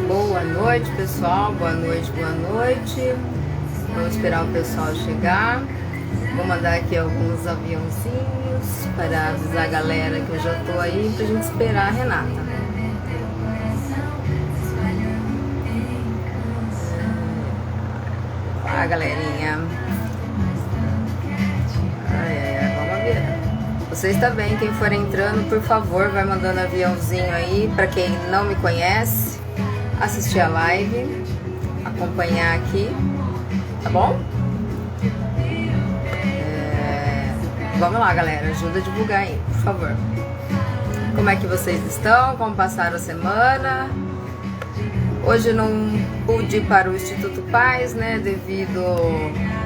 Boa noite, pessoal. Boa noite, boa noite. Vamos esperar o pessoal chegar. Vou mandar aqui alguns aviãozinhos para avisar a galera que eu já tô aí pra gente esperar a Renata. Ah, galerinha. Vamos ver. Vocês também, quem for entrando, por favor, vai mandando aviãozinho aí para quem não me conhece, assistir a live, acompanhar aqui, tá bom? Vamos lá, galera, ajuda a divulgar aí, por favor. Como é que vocês estão? Como passaram a semana? Hoje não pude ir para o Instituto Paz, né, devido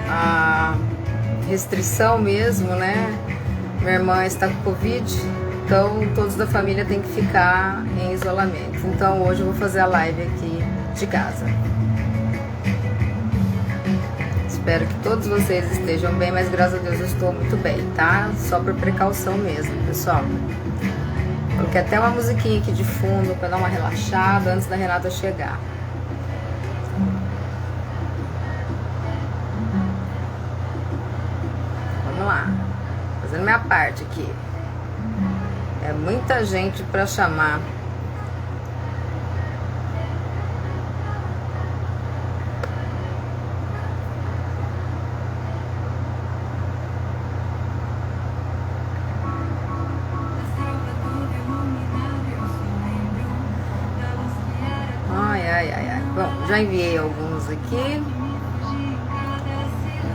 à restrição mesmo, né? Minha irmã está com Covid, então todos da família têm que ficar em isolamento. Então hoje eu vou fazer a live aqui de casa. Espero que todos vocês estejam bem, mas graças a Deus eu estou muito bem, tá? Só por precaução mesmo, pessoal. Coloquei até uma musiquinha aqui de fundo para dar uma relaxada antes da Renata chegar. Vamos lá. Fazendo minha parte aqui. É muita gente para chamar. Bom, já enviei alguns aqui.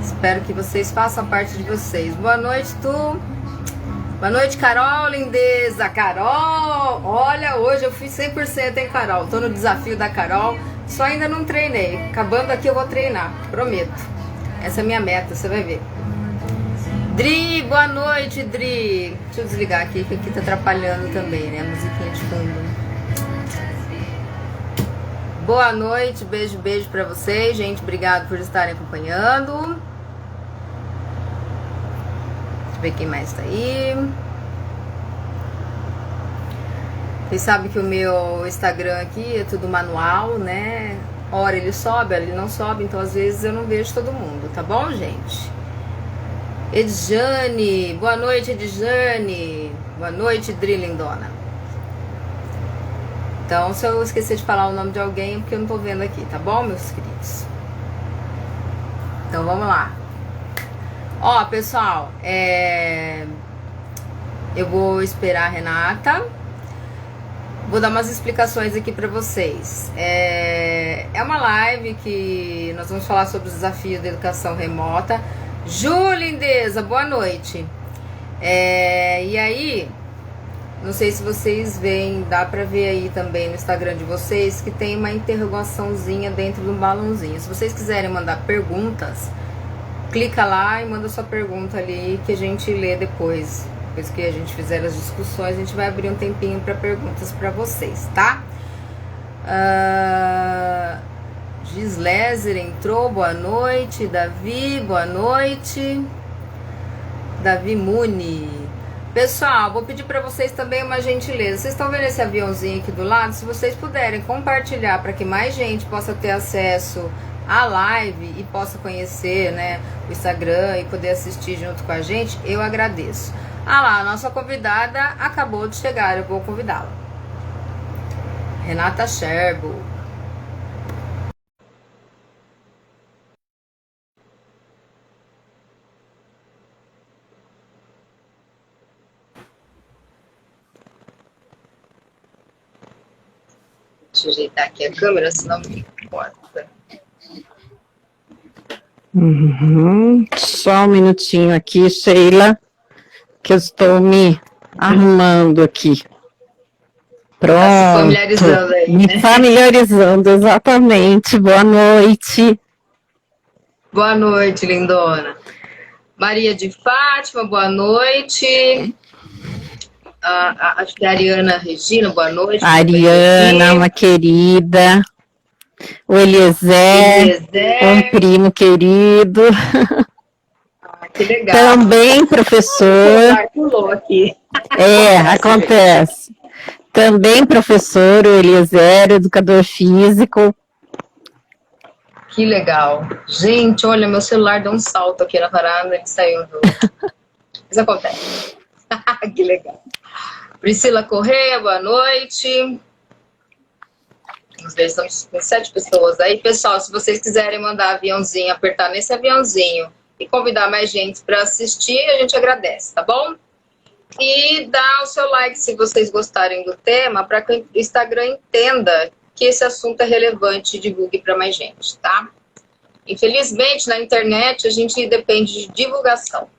Espero que vocês façam a parte de vocês. Boa noite, tu. Boa noite, Carol, lindeza. Carol, olha, hoje eu fiz 100%, hein, Carol? Tô no desafio da Carol. Só ainda não treinei. Acabando aqui eu vou treinar, prometo. Essa é a minha meta, você vai ver. Dri, boa noite, Dri. Deixa eu desligar aqui, que aqui tá atrapalhando também, né? A musiquinha de fundo. Boa noite, beijo, beijo pra vocês, gente. Obrigado por estarem acompanhando. Deixa eu ver quem mais tá aí. Vocês sabem que o meu Instagram aqui é tudo manual, né? Ora ele sobe, ora ele não sobe, então às vezes eu não vejo todo mundo, tá bom, gente? Edjane, boa noite, Edjane. Boa noite, Dri Lindona. Então, se eu esquecer de falar o nome de alguém, é porque eu não tô vendo aqui, tá bom, meus queridos? Então, vamos lá. Ó, pessoal, eu vou esperar a Renata. Vou dar umas explicações aqui pra vocês. É uma live que nós vamos falar sobre os desafios da educação remota. Ju, lindeza, boa noite. E aí... Não sei se vocês veem, dá pra ver aí também no Instagram de vocês que tem uma interrogaçãozinha dentro de um balãozinho. Se vocês quiserem mandar perguntas, clica lá e manda sua pergunta ali que a gente lê depois. Depois que a gente fizer as discussões, a gente vai abrir um tempinho para perguntas para vocês, tá? Gislézer entrou, boa noite. Davi, boa noite. Davi Muni. Pessoal, vou pedir para vocês também uma gentileza. Vocês estão vendo esse aviãozinho aqui do lado? Se vocês puderem compartilhar para que mais gente possa ter acesso à live e possa conhecer, né, o Instagram e poder assistir junto com a gente, eu agradeço. Ah lá, a nossa convidada acabou de chegar, eu vou convidá-la. Renata Scherbo. Deixa eu ajeitar aqui a câmera, senão me corta. Só um minutinho aqui, Sheila, que eu estou me arrumando aqui. Pronto. Tá se familiarizando aí, me né? familiarizando, exatamente. Boa noite. Boa noite, lindona. Maria de Fátima, boa noite. Acho que a Ariana Regina, boa noite. Ariana, uma querida. O Eliezer, um primo querido. Que legal. Também professor. Pulou aqui. Acontece. Também professor, o Eliezer, educador físico. Que legal. Gente, olha, meu celular deu um salto aqui na varanda e saiu do... Isso acontece. Que legal. Priscila Correia, boa noite. Vamos ver, estamos com 7 pessoas aí. Pessoal, se vocês quiserem mandar aviãozinho, apertar nesse aviãozinho e convidar mais gente para assistir, a gente agradece, tá bom? E dá o seu like se vocês gostarem do tema, para que o Instagram entenda que esse assunto é relevante e divulgue para mais gente, tá? Infelizmente, na internet, a gente depende de divulgação,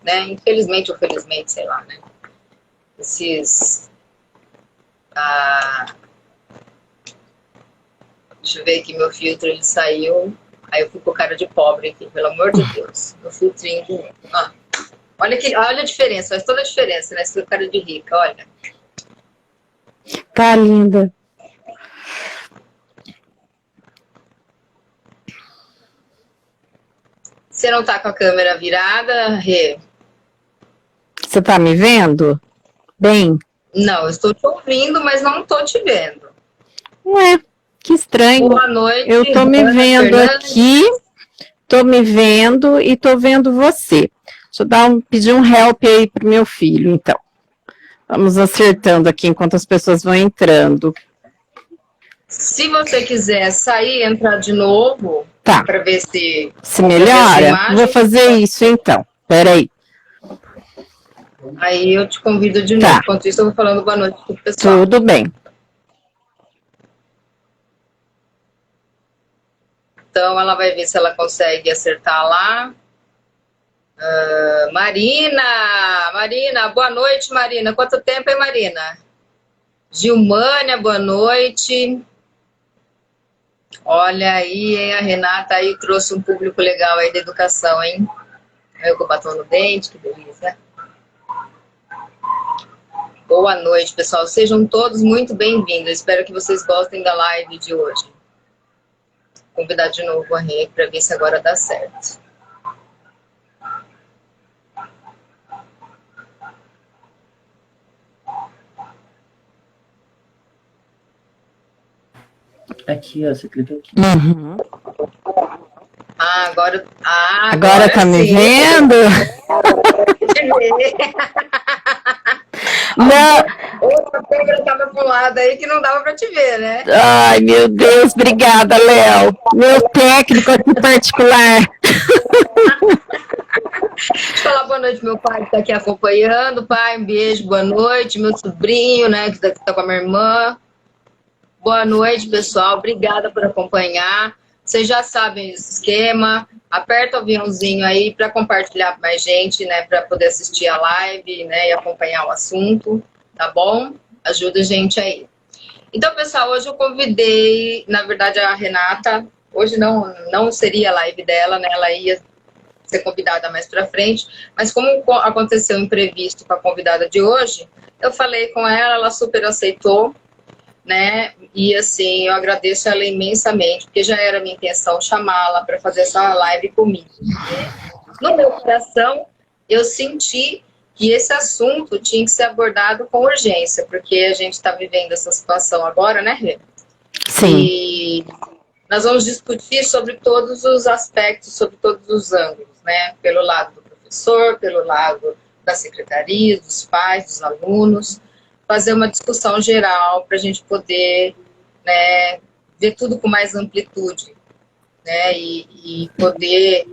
né? Infelizmente ou felizmente, sei lá, né? Deixa eu ver aqui, meu filtro, ele saiu. Aí eu fui com cara de pobre aqui, pelo amor de Deus. Meu filtrinho de novo. Olha a diferença, faz toda a diferença, né? Esse cara de rica, olha. Tá linda. Você não tá com a câmera virada, Rê? Você tá me vendo? Bem? Não, eu estou te ouvindo, mas não estou te vendo. Ué, que estranho. Boa noite. Eu tô me vendo aqui, tô me vendo e tô vendo você. Deixa eu pedir um help aí pro meu filho, então. Vamos acertando aqui enquanto as pessoas vão entrando. Se você quiser sair e entrar de novo, tá, para ver se melhora, vou fazer isso então. Peraí. Aí eu te convido de novo. Enquanto isso, eu vou falando boa noite pro pessoal. Tudo bem. Então, ela vai ver se ela consegue acertar lá. Marina, boa noite, Marina. Quanto tempo, hein, Marina? Gilmânia, boa noite. Olha aí, hein, a Renata aí trouxe um público legal aí da educação, hein? Eu com o batom no dente, que delícia. Boa noite, pessoal. Sejam todos muito bem-vindos. Espero que vocês gostem da live de hoje. Vou convidar de novo a Rê para ver se agora dá certo. Aqui, ó, você clicou aqui. Uhum. Agora tá me vendo? Não. Outra câmera estava pro lado aí que não dava para te ver, né? Ai, meu Deus, obrigada, Léo. Meu técnico aqui particular. Deixa eu falar boa noite, meu pai que está aqui acompanhando. Pai, um beijo, boa noite. Meu sobrinho, né, que está com a minha irmã. Boa noite, pessoal. Obrigada por acompanhar. Vocês já sabem o esquema. Aperta o aviãozinho aí para compartilhar com mais gente, né? Para poder assistir a live, né? E acompanhar o assunto, tá bom? Ajuda a gente aí. Então, pessoal, hoje eu convidei, na verdade, a Renata. Hoje não seria a live dela, né? Ela ia ser convidada mais para frente. Mas como aconteceu imprevisto com a convidada de hoje, eu falei com ela, ela super aceitou. Né? E assim, eu agradeço ela imensamente, porque já era minha intenção chamá-la para fazer essa live comigo. No meu coração, eu senti que esse assunto tinha que ser abordado com urgência, porque a gente está vivendo essa situação agora, né, Rê? Sim. E nós vamos discutir sobre todos os aspectos, sobre todos os ângulos, né? Pelo lado do professor, pelo lado da secretaria, dos pais, dos alunos, fazer uma discussão geral para a gente poder, né, ver tudo com mais amplitude, né, e poder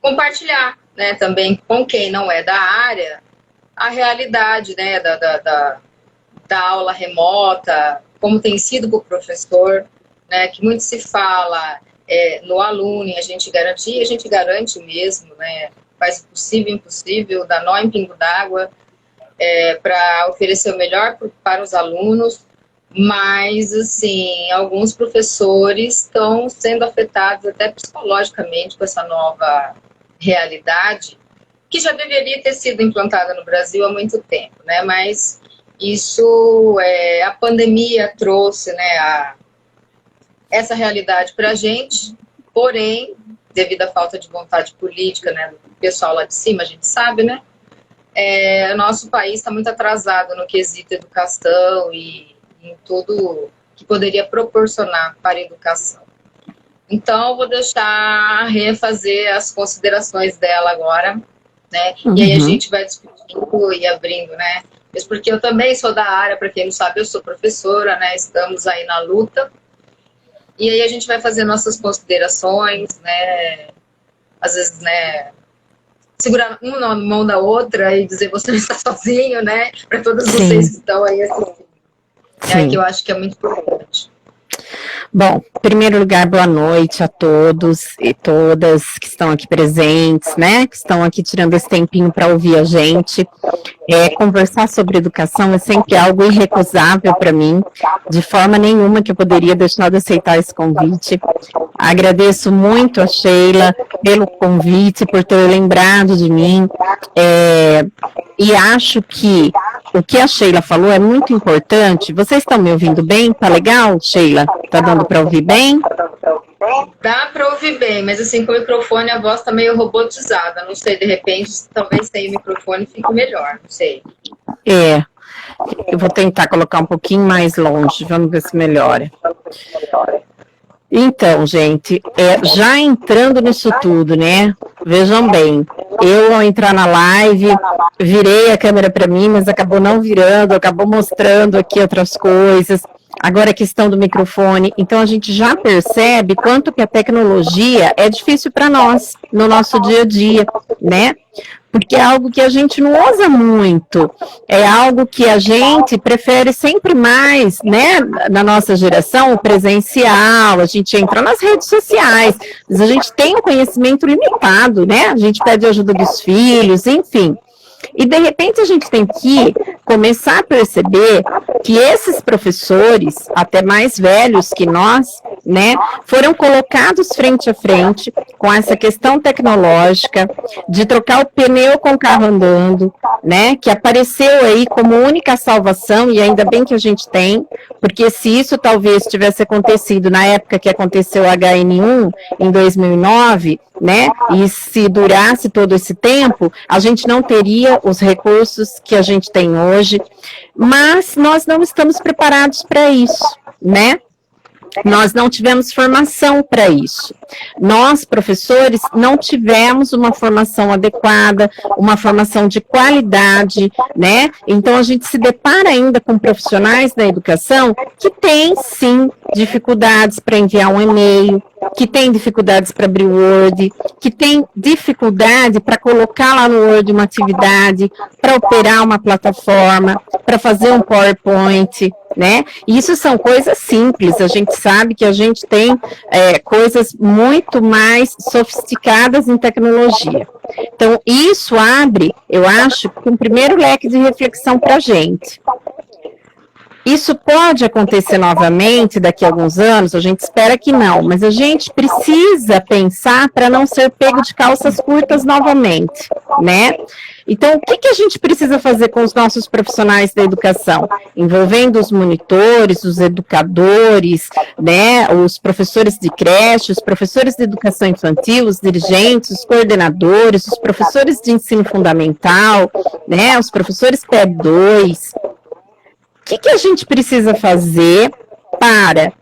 compartilhar, né, também com quem não é da área a realidade, né, da aula remota, como tem sido para o professor, né, que muito se fala no aluno, e a gente garante mesmo, né, faz o possível e impossível, dá nó em pingo d'água, para oferecer o melhor para os alunos, mas, assim, alguns professores estão sendo afetados até psicologicamente com essa nova realidade, que já deveria ter sido implantada no Brasil há muito tempo, né? Mas isso, a pandemia trouxe, né, essa realidade para a gente, porém, devido à falta de vontade política, né, do pessoal lá de cima, a gente sabe, né, nosso país está muito atrasado no quesito educação e em tudo que poderia proporcionar para a educação. Então, eu vou deixar a Rê fazer as considerações dela agora, né, e aí a gente vai discutindo e abrindo, né, mesmo porque eu também sou da área, para quem não sabe, eu sou professora, né, estamos aí na luta, e aí a gente vai fazer nossas considerações, né, às vezes, né, segurar uma na mão da outra e dizer você não está sozinho, né, para todos vocês que estão aí assistindo, que eu acho que é muito importante. Bom, em primeiro lugar, boa noite a todos e todas que estão aqui presentes, né, que estão aqui tirando esse tempinho para ouvir a gente. Conversar sobre educação é sempre algo irrecusável para mim, de forma nenhuma que eu poderia deixar de aceitar esse convite. Agradeço muito a Sheila pelo convite, por ter lembrado de mim, e acho que o que a Sheila falou é muito importante. Vocês estão me ouvindo bem? Tá legal, Sheila? Tá dando para ouvir bem? Dá para ouvir bem, mas assim, com o microfone a voz tá meio robotizada. Não sei, de repente, talvez sem o microfone fique melhor, não sei. Eu vou tentar colocar um pouquinho mais longe, vamos ver se melhora. Então, gente, já entrando nisso tudo, né, vejam bem, eu ao entrar na live, virei a câmera para mim, mas acabou não virando, acabou mostrando aqui outras coisas. Agora a questão do microfone, então a gente já percebe quanto que a tecnologia é difícil para nós, no nosso dia a dia, né? Porque é algo que a gente não usa muito, é algo que a gente prefere sempre mais, né, na nossa geração, o presencial, a gente entra nas redes sociais, mas a gente tem um conhecimento limitado, né, a gente pede ajuda dos filhos, enfim. E, de repente, a gente tem que começar a perceber que esses professores, até mais velhos que nós, né, foram colocados frente a frente com essa questão tecnológica de trocar o pneu com o carro andando, né, que apareceu aí como única salvação, e ainda bem que a gente tem, porque se isso talvez tivesse acontecido na época que aconteceu o HN1, em 2009, né, e se durasse todo esse tempo, a gente não teria os recursos que a gente tem hoje, mas nós não estamos preparados para isso, né? Nós não tivemos formação para isso. Nós, professores, não tivemos uma formação adequada, uma formação de qualidade, né? Então, a gente se depara ainda com profissionais da educação que têm, sim, dificuldades para enviar um e-mail, que tem dificuldades para abrir o Word, que tem dificuldade para colocar lá no Word uma atividade, para operar uma plataforma, para fazer um PowerPoint, né? Isso são coisas simples, a gente sabe que a gente tem coisas muito mais sofisticadas em tecnologia. Então, isso abre, eu acho, um primeiro leque de reflexão para a gente. Isso pode acontecer novamente daqui a alguns anos, a gente espera que não, mas a gente precisa pensar para não ser pego de calças curtas novamente, né? Então, o que a gente precisa fazer com os nossos profissionais da educação? Envolvendo os monitores, os educadores, né, os professores de creche, os professores de educação infantil, os dirigentes, os coordenadores, os professores de ensino fundamental, né, os professores PEB2. O que a gente precisa fazer para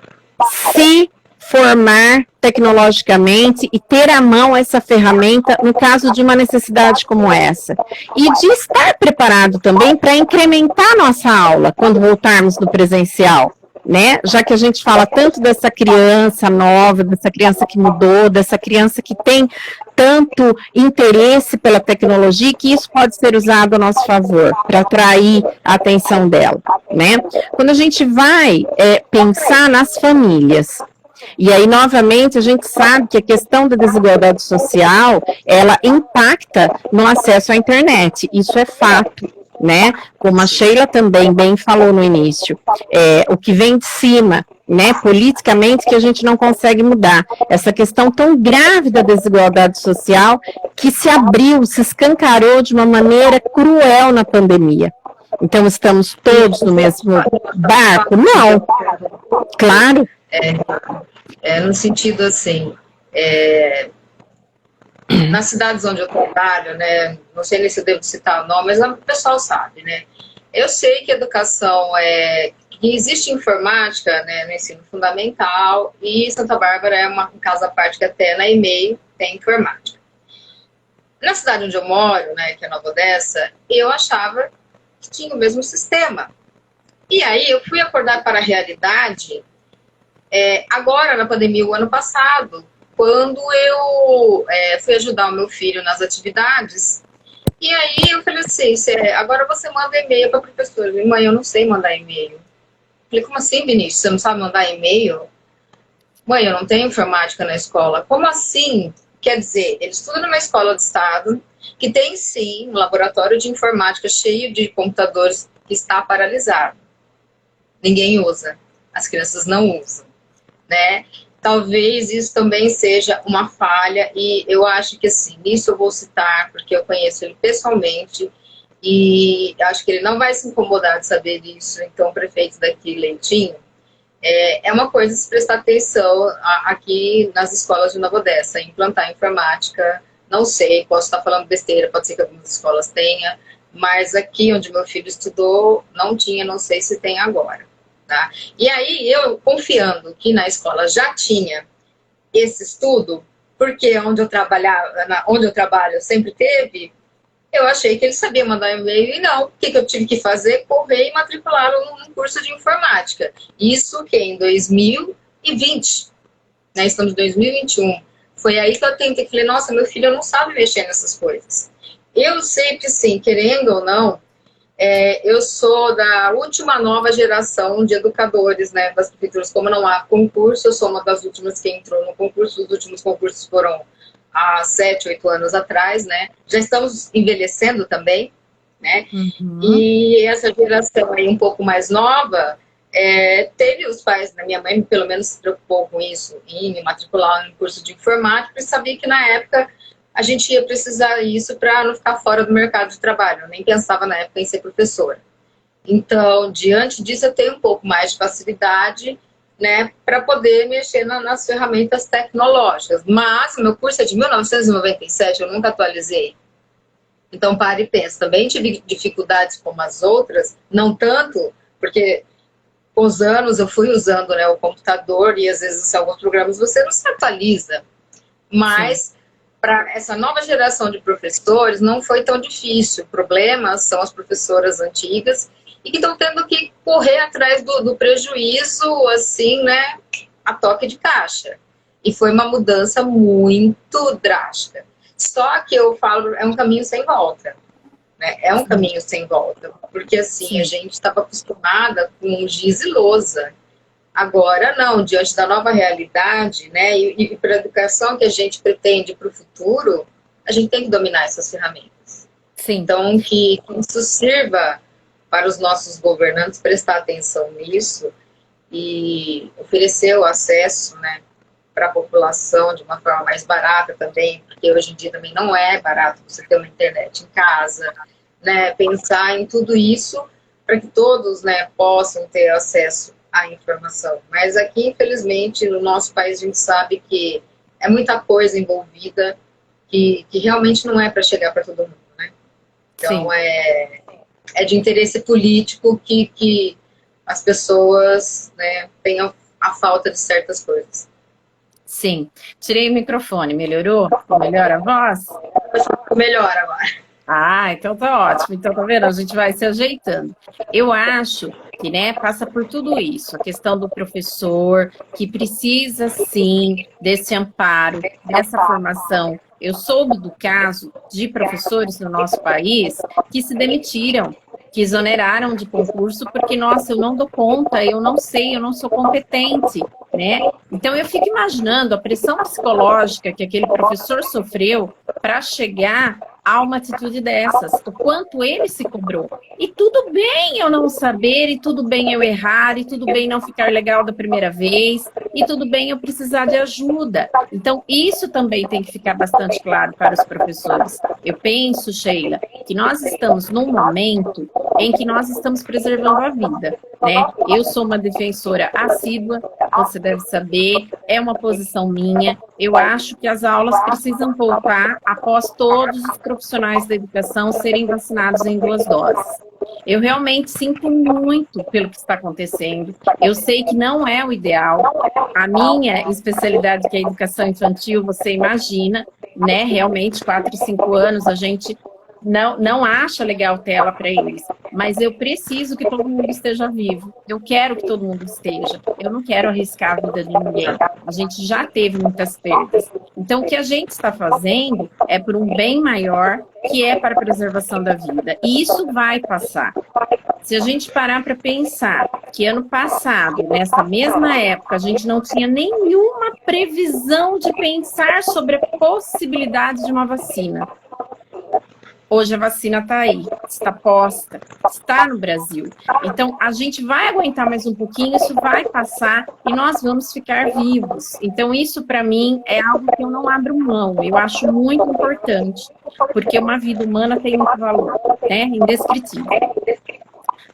se formar tecnologicamente e ter à mão essa ferramenta no caso de uma necessidade como essa? E de estar preparado também para incrementar nossa aula quando voltarmos no presencial, né? Já que a gente fala tanto dessa criança nova, dessa criança que mudou, dessa criança que tem tanto interesse pela tecnologia, que isso pode ser usado a nosso favor, para atrair a atenção dela, né? Quando a gente vai pensar nas famílias, e aí, novamente, a gente sabe que a questão da desigualdade social, ela impacta no acesso à internet, isso é fato, né? Como a Sheila também bem falou no início, o que vem de cima, né, politicamente, que a gente não consegue mudar. Essa questão tão grave da desigualdade social que se abriu, se escancarou de uma maneira cruel na pandemia. Então, estamos todos no mesmo barco? Não. Claro. No sentido assim, nas cidades onde eu trabalho, né, não sei nem se eu devo citar o nome, mas o pessoal sabe, né? Eu sei que educação que existe informática, né, no ensino fundamental, e Santa Bárbara é uma casa à parte que até na e-mail tem informática. Na cidade onde eu moro, né, que é Nova Odessa, eu achava que tinha o mesmo sistema. E aí eu fui acordar para a realidade agora na pandemia, o ano passado, quando eu fui ajudar o meu filho nas atividades. E aí eu falei assim, agora você manda e-mail para a professora. Mãe, eu não sei mandar e-mail. Eu falei, como assim, Vinícius? Você não sabe mandar e-mail? Mãe, eu não tenho informática na escola. Como assim? Quer dizer, ele estuda numa escola de estado, que tem sim um laboratório de informática cheio de computadores que está paralisado. Ninguém usa. As crianças não usam, né? Talvez isso também seja uma falha, e eu acho que, assim, nisso eu vou citar, porque eu conheço ele pessoalmente, e acho que ele não vai se incomodar de saber disso. Então, o prefeito daqui, Leitinho, é uma coisa de se prestar atenção aqui nas escolas de Nova Odessa, implantar informática. Não sei, posso estar falando besteira, pode ser que algumas escolas tenham, mas aqui onde meu filho estudou, não tinha, não sei se tem agora. Tá? E aí, eu confiando que na escola já tinha esse estudo, porque onde eu trabalho sempre teve, eu achei que ele sabia mandar e-mail, e não. O que eu tive que fazer? Correr e matriculá-lo num curso de informática. Isso que em 2020, né? Estamos em 2021. Foi aí que eu tentei, falei, nossa, meu filho não sabe mexer nessas coisas. Eu sempre, sim, querendo ou não, eu sou da última nova geração de educadores, né, das prefeituras. Como não há concurso, eu sou uma das últimas que entrou no concurso. Os últimos concursos foram há 7, 8 anos atrás, né? Já estamos envelhecendo também, né? Uhum. E essa geração aí um pouco mais nova, teve os pais, né? Minha mãe pelo menos se preocupou com isso, em me matricular no curso de informática, e sabia que na época a gente ia precisar isso para não ficar fora do mercado de trabalho. Eu nem pensava na época em ser professora. Então, diante disso, eu tenho um pouco mais de facilidade, né, para poder mexer nas ferramentas tecnológicas. Mas o meu curso é de 1997, eu nunca atualizei. Então, para e pensa. Também tive dificuldades como as outras, não tanto, porque com os anos eu fui usando, né, o computador, e às vezes alguns programas você não se atualiza. Mas para essa nova geração de professores não foi tão difícil. O problema são as professoras antigas e que estão tendo que correr atrás do prejuízo, assim, né, a toque de caixa. E foi uma mudança muito drástica. Só que eu falo, é um caminho sem volta. Né? É um caminho sem volta. Porque, assim, a gente estava acostumada com giz e lousa. Agora, não, diante da nova realidade, né, e para a educação que a gente pretende para o futuro, a gente tem que dominar essas ferramentas. Sim. Então, que isso sirva para os nossos governantes prestar atenção nisso e oferecer o acesso, né, para a população de uma forma mais barata também, porque hoje em dia também não é barato você ter uma internet em casa, né, pensar em tudo isso para que todos, né, possam ter acesso à informação. Mas aqui, infelizmente, no nosso país, a gente sabe que é muita coisa envolvida que realmente não é para chegar para todo mundo, né? Então, é de interesse político que as pessoas, né, tenham a falta de certas coisas. Sim. Tirei o microfone. Melhorou? Melhora a voz? Melhor agora. Ah, então tá ótimo. Então, tá vendo? A gente vai se ajeitando. Eu acho que, né, passa por tudo isso. A questão do professor, que precisa, sim, desse amparo, dessa formação. Eu soube do caso de professores no nosso país que se demitiram, que exoneraram de concurso porque, nossa, eu não dou conta, eu não sei, eu não sou competente, né? Então, eu fico imaginando a pressão psicológica que aquele professor sofreu para chegar a uma atitude dessas, o quanto ele se cobrou. E tudo bem eu não saber, e tudo bem eu errar, e tudo bem não ficar legal da primeira vez, e tudo bem eu precisar de ajuda. Então, isso também tem que ficar bastante claro para os professores. Eu penso, Sheila, que nós estamos num momento em que nós estamos preservando a vida. né? Eu sou uma defensora assídua, você deve saber, é uma posição minha. Eu acho que as aulas precisam voltar após todos os profissionais da educação serem vacinados em 2 doses. Eu realmente sinto muito pelo que está acontecendo. Eu sei que não é o ideal. A minha especialidade, que é a educação infantil, você imagina, né? Realmente, 4 e 5 anos, a gente não acha legal tela para eles. Mas eu preciso que todo mundo esteja vivo. Eu quero que todo mundo esteja. Eu não quero arriscar a vida de ninguém. A gente já teve muitas perdas. Então, o que a gente está fazendo é por um bem maior, que é para a preservação da vida. E isso vai passar. Se a gente parar para pensar que ano passado, nessa mesma época, a gente não tinha nenhuma previsão de pensar sobre a possibilidade de uma vacina. Hoje a vacina está aí, está posta, está no Brasil. Então, a gente vai aguentar mais um pouquinho, isso vai passar e nós vamos ficar vivos. Então, isso para mim é algo que eu não abro mão, eu acho muito importante, porque uma vida humana tem muito valor, né? Indescritível.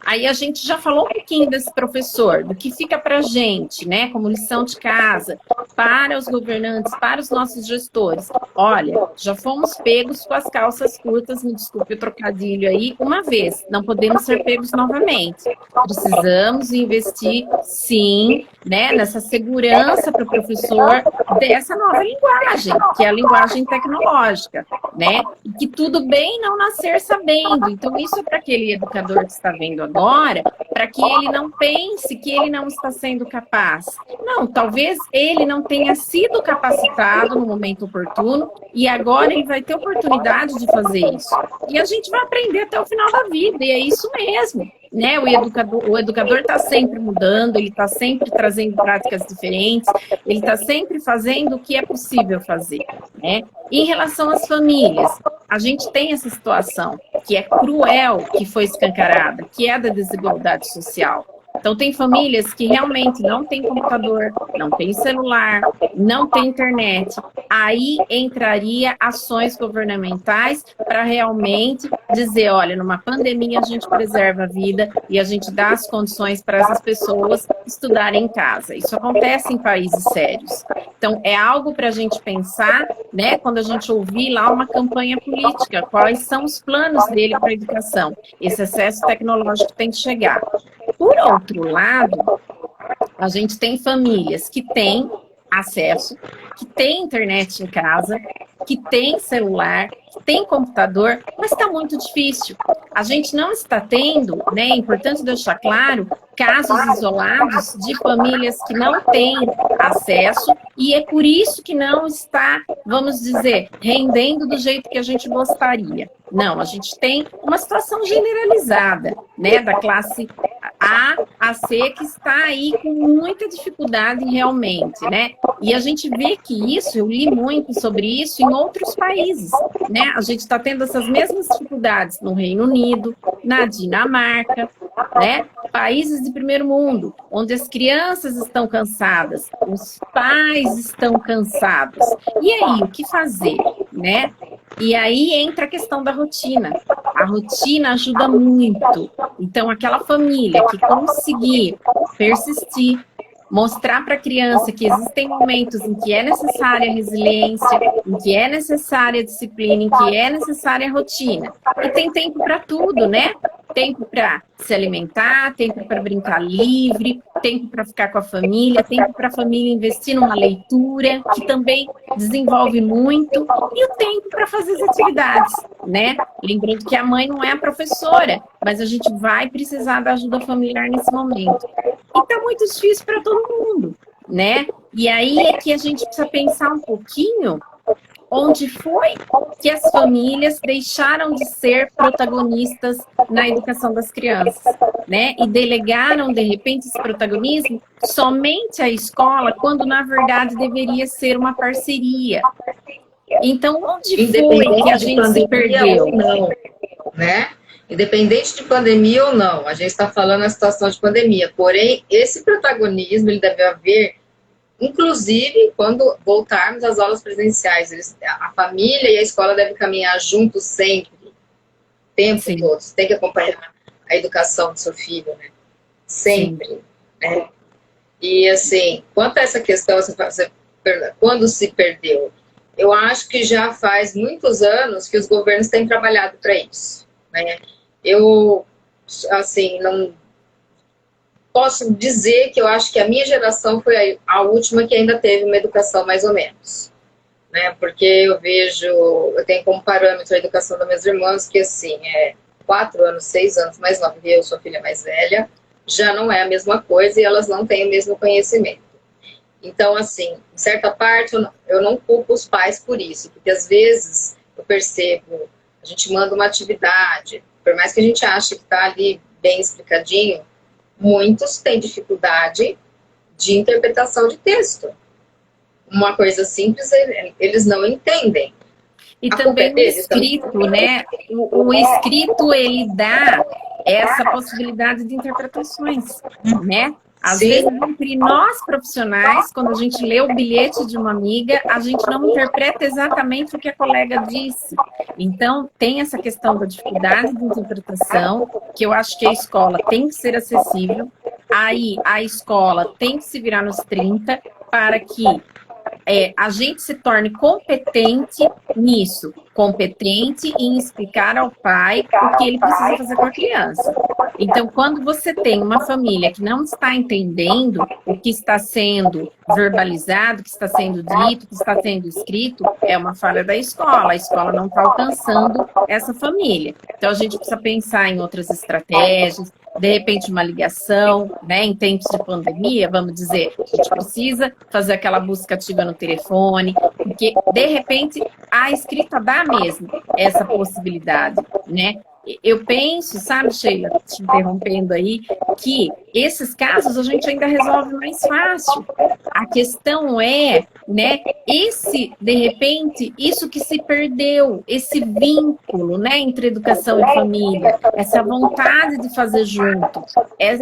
Aí a gente já falou um pouquinho desse professor, do que fica para a gente, né, como lição de casa, para os governantes, para os nossos gestores. Olha, já fomos pegos com as calças curtas, me desculpe o trocadilho aí, uma vez, não podemos ser pegos novamente. Precisamos investir, sim, né, nessa segurança para o professor dessa nova linguagem, que é a linguagem tecnológica, né, e que tudo bem não nascer sabendo. Então, isso é para aquele educador que está vendo agora, para que ele não pense que ele não está sendo capaz. Não, talvez ele não tenha sido capacitado no momento oportuno e agora ele vai ter oportunidade de fazer isso. E a gente vai aprender até o final da vida, e é isso mesmo. Né? O educador está sempre mudando, ele está sempre trazendo práticas diferentes, ele está sempre fazendo o que é possível fazer. Né? Em relação às famílias, a gente tem essa situação que é cruel, que foi escancarada, que é da desigualdade social. Então, tem famílias que realmente não têm computador, não têm celular, não têm internet. Aí entraria ações governamentais para realmente dizer, olha, numa pandemia a gente preserva a vida e a gente dá as condições para essas pessoas estudarem em casa. Isso acontece em países sérios. Então, é algo para a gente pensar, né, quando a gente ouvir lá uma campanha política, quais são os planos dele para a educação. Esse acesso tecnológico tem que chegar. Por outro lado, a gente tem famílias que têm acesso, que têm internet em casa, que têm celular, que têm computador, mas está muito difícil. A gente não está tendo, né, é importante deixar claro, casos isolados de famílias que não têm acesso e é por isso que não está, vamos dizer, rendendo do jeito que a gente gostaria. Não, a gente tem uma situação generalizada, né, da classe A C, que está aí com muita dificuldade realmente, né? E a gente vê que isso, eu li muito sobre isso em outros países, né? A gente está tendo essas mesmas dificuldades no Reino Unido, na Dinamarca, né? Países de primeiro mundo, onde as crianças estão cansadas, os pais estão cansados. E aí, o que fazer, né? E aí entra a questão da rotina. A rotina ajuda muito. Então, aquela família que conseguir persistir, mostrar para a criança que existem momentos em que é necessária a resiliência, em que é necessária a disciplina, em que é necessária a rotina. E tem tempo para tudo, né? Tempo para se alimentar, tempo para brincar livre, tempo para ficar com a família, tempo para a família investir numa leitura, que também desenvolve muito, e o tempo para fazer as atividades, né? Lembrando que a mãe não é a professora, mas a gente vai precisar da ajuda familiar nesse momento. E tá muito difícil para todo mundo, né? E aí é que a gente precisa pensar um pouquinho onde foi que as famílias deixaram de ser protagonistas na educação das crianças, né? E delegaram, de repente, esse protagonismo somente à escola, quando, na verdade, deveria ser uma parceria. Então, onde foi que a gente se perdeu? Não, né? Independente de pandemia ou não, a gente está falando na situação de pandemia, porém, esse protagonismo, ele deve haver, inclusive, quando voltarmos às aulas presenciais. A família e a escola devem caminhar juntos sempre, o tempo todo. Você tem que acompanhar a educação do seu filho, né? sempre, né? E assim, quanto a essa questão, quando se perdeu, eu acho que já faz muitos anos que os governos têm trabalhado para isso, né? Eu, assim, não posso dizer que eu acho que a minha geração foi a última que ainda teve uma educação mais ou menos, né? Porque eu tenho como parâmetro a educação das minhas irmãs, que assim, 4 anos, 6 anos mais nova que eu, sou a filha mais velha, já não é a mesma coisa e elas não têm o mesmo conhecimento. Então, assim, em certa parte, eu não culpo os pais por isso, porque às vezes eu percebo, a gente manda uma atividade, por mais que a gente ache que está ali bem explicadinho, muitos têm dificuldade de interpretação de texto. Uma coisa simples, eles não entendem. E também o escrito, né? O escrito, ele dá essa possibilidade de interpretações, né? Às Sim. vezes, entre nós profissionais, quando a gente lê o bilhete de uma amiga, a gente não interpreta exatamente o que a colega disse. Então, tem essa questão da dificuldade de interpretação, que eu acho que a escola tem que ser acessível. Aí, a escola tem que se virar nos 30 para que a gente se torne competente nisso, competente em explicar ao pai o que ele precisa fazer com a criança. Então, quando você tem uma família que não está entendendo o que está sendo verbalizado, o que está sendo dito, o que está sendo escrito, é uma falha da escola. A escola não está alcançando essa família. Então, a gente precisa pensar em outras estratégias, de repente uma ligação, né, em tempos de pandemia, vamos dizer, a gente precisa fazer aquela busca ativa no telefone, porque, de repente, a escrita dá mesmo essa possibilidade, né? Eu penso, sabe, Sheila, te interrompendo aí, que esses casos a gente ainda resolve mais fácil. A questão é, né, de repente, isso que se perdeu, esse vínculo, né, entre educação e família, essa vontade de fazer junto,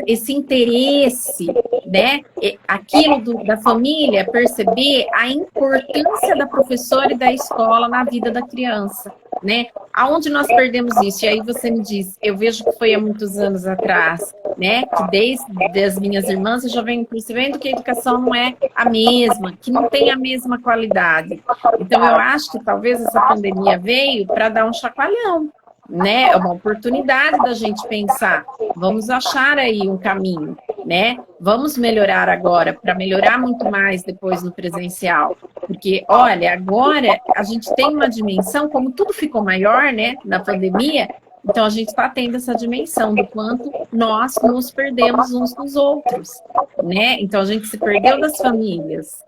esse interesse, né, aquilo da família, perceber a importância da professora e da escola na vida da criança, né? Aonde nós perdemos isso? E aí você me diz, eu vejo que foi há muitos anos atrás, né? Que desde as minhas irmãs eu já venho percebendo que a educação não é a mesma, que não tem a mesma qualidade. Então eu acho que talvez essa pandemia veio para dar um chacoalhão, né? É uma oportunidade da gente pensar, vamos achar aí um caminho, né? Vamos melhorar agora, para melhorar muito mais depois no presencial. Porque, olha, agora a gente tem uma dimensão, como tudo ficou maior, né, na pandemia, então a gente está tendo essa dimensão do quanto nós nos perdemos uns dos outros, né? Então a gente se perdeu das famílias.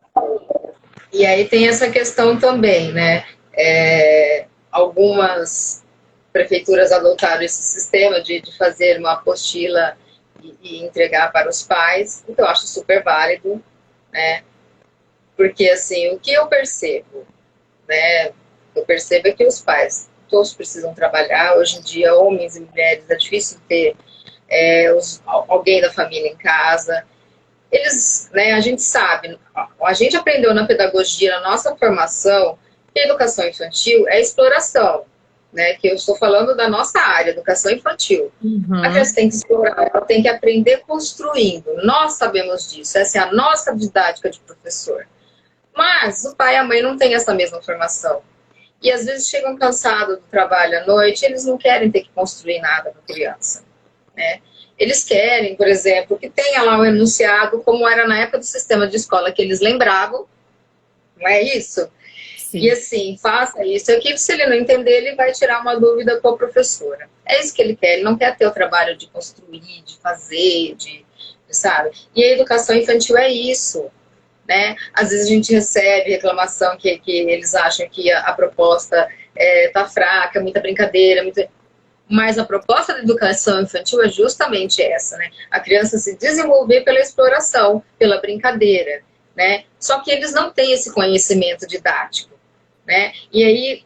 E aí tem essa questão também, né? Algumas prefeituras adotaram esse sistema de fazer uma apostila e entregar para os pais, o que eu acho super válido, né? Porque, assim, o que eu percebo, né? Eu percebo é que os pais, todos precisam trabalhar. Hoje em dia, homens e mulheres, é difícil ter alguém da família em casa. Eles, né, a gente sabe, a gente aprendeu na pedagogia, na nossa formação, que a educação infantil é exploração, né? Que eu estou falando da nossa área, educação infantil. Uhum. A criança tem que explorar, ela tem que aprender construindo. Nós sabemos disso, essa é a nossa didática de professor. Mas o pai e a mãe não têm essa mesma formação. E às vezes chegam cansados do trabalho à noite, eles não querem ter que construir nada para a criança, né? Eles querem, por exemplo, que tenha lá um enunciado, como era na época do sistema de escola, que eles lembravam, não é isso? Sim. E assim, faça isso. Aqui, se ele não entender, ele vai tirar uma dúvida com a professora. É isso que ele quer, ele não quer ter o trabalho de construir, de fazer, sabe? E a educação infantil é isso, né? Às vezes a gente recebe reclamação que eles acham que a proposta tá fraca, muita brincadeira, mas a proposta da educação infantil é justamente essa, né? A criança se desenvolver pela exploração, pela brincadeira, né? Só que eles não têm esse conhecimento didático, né? E aí,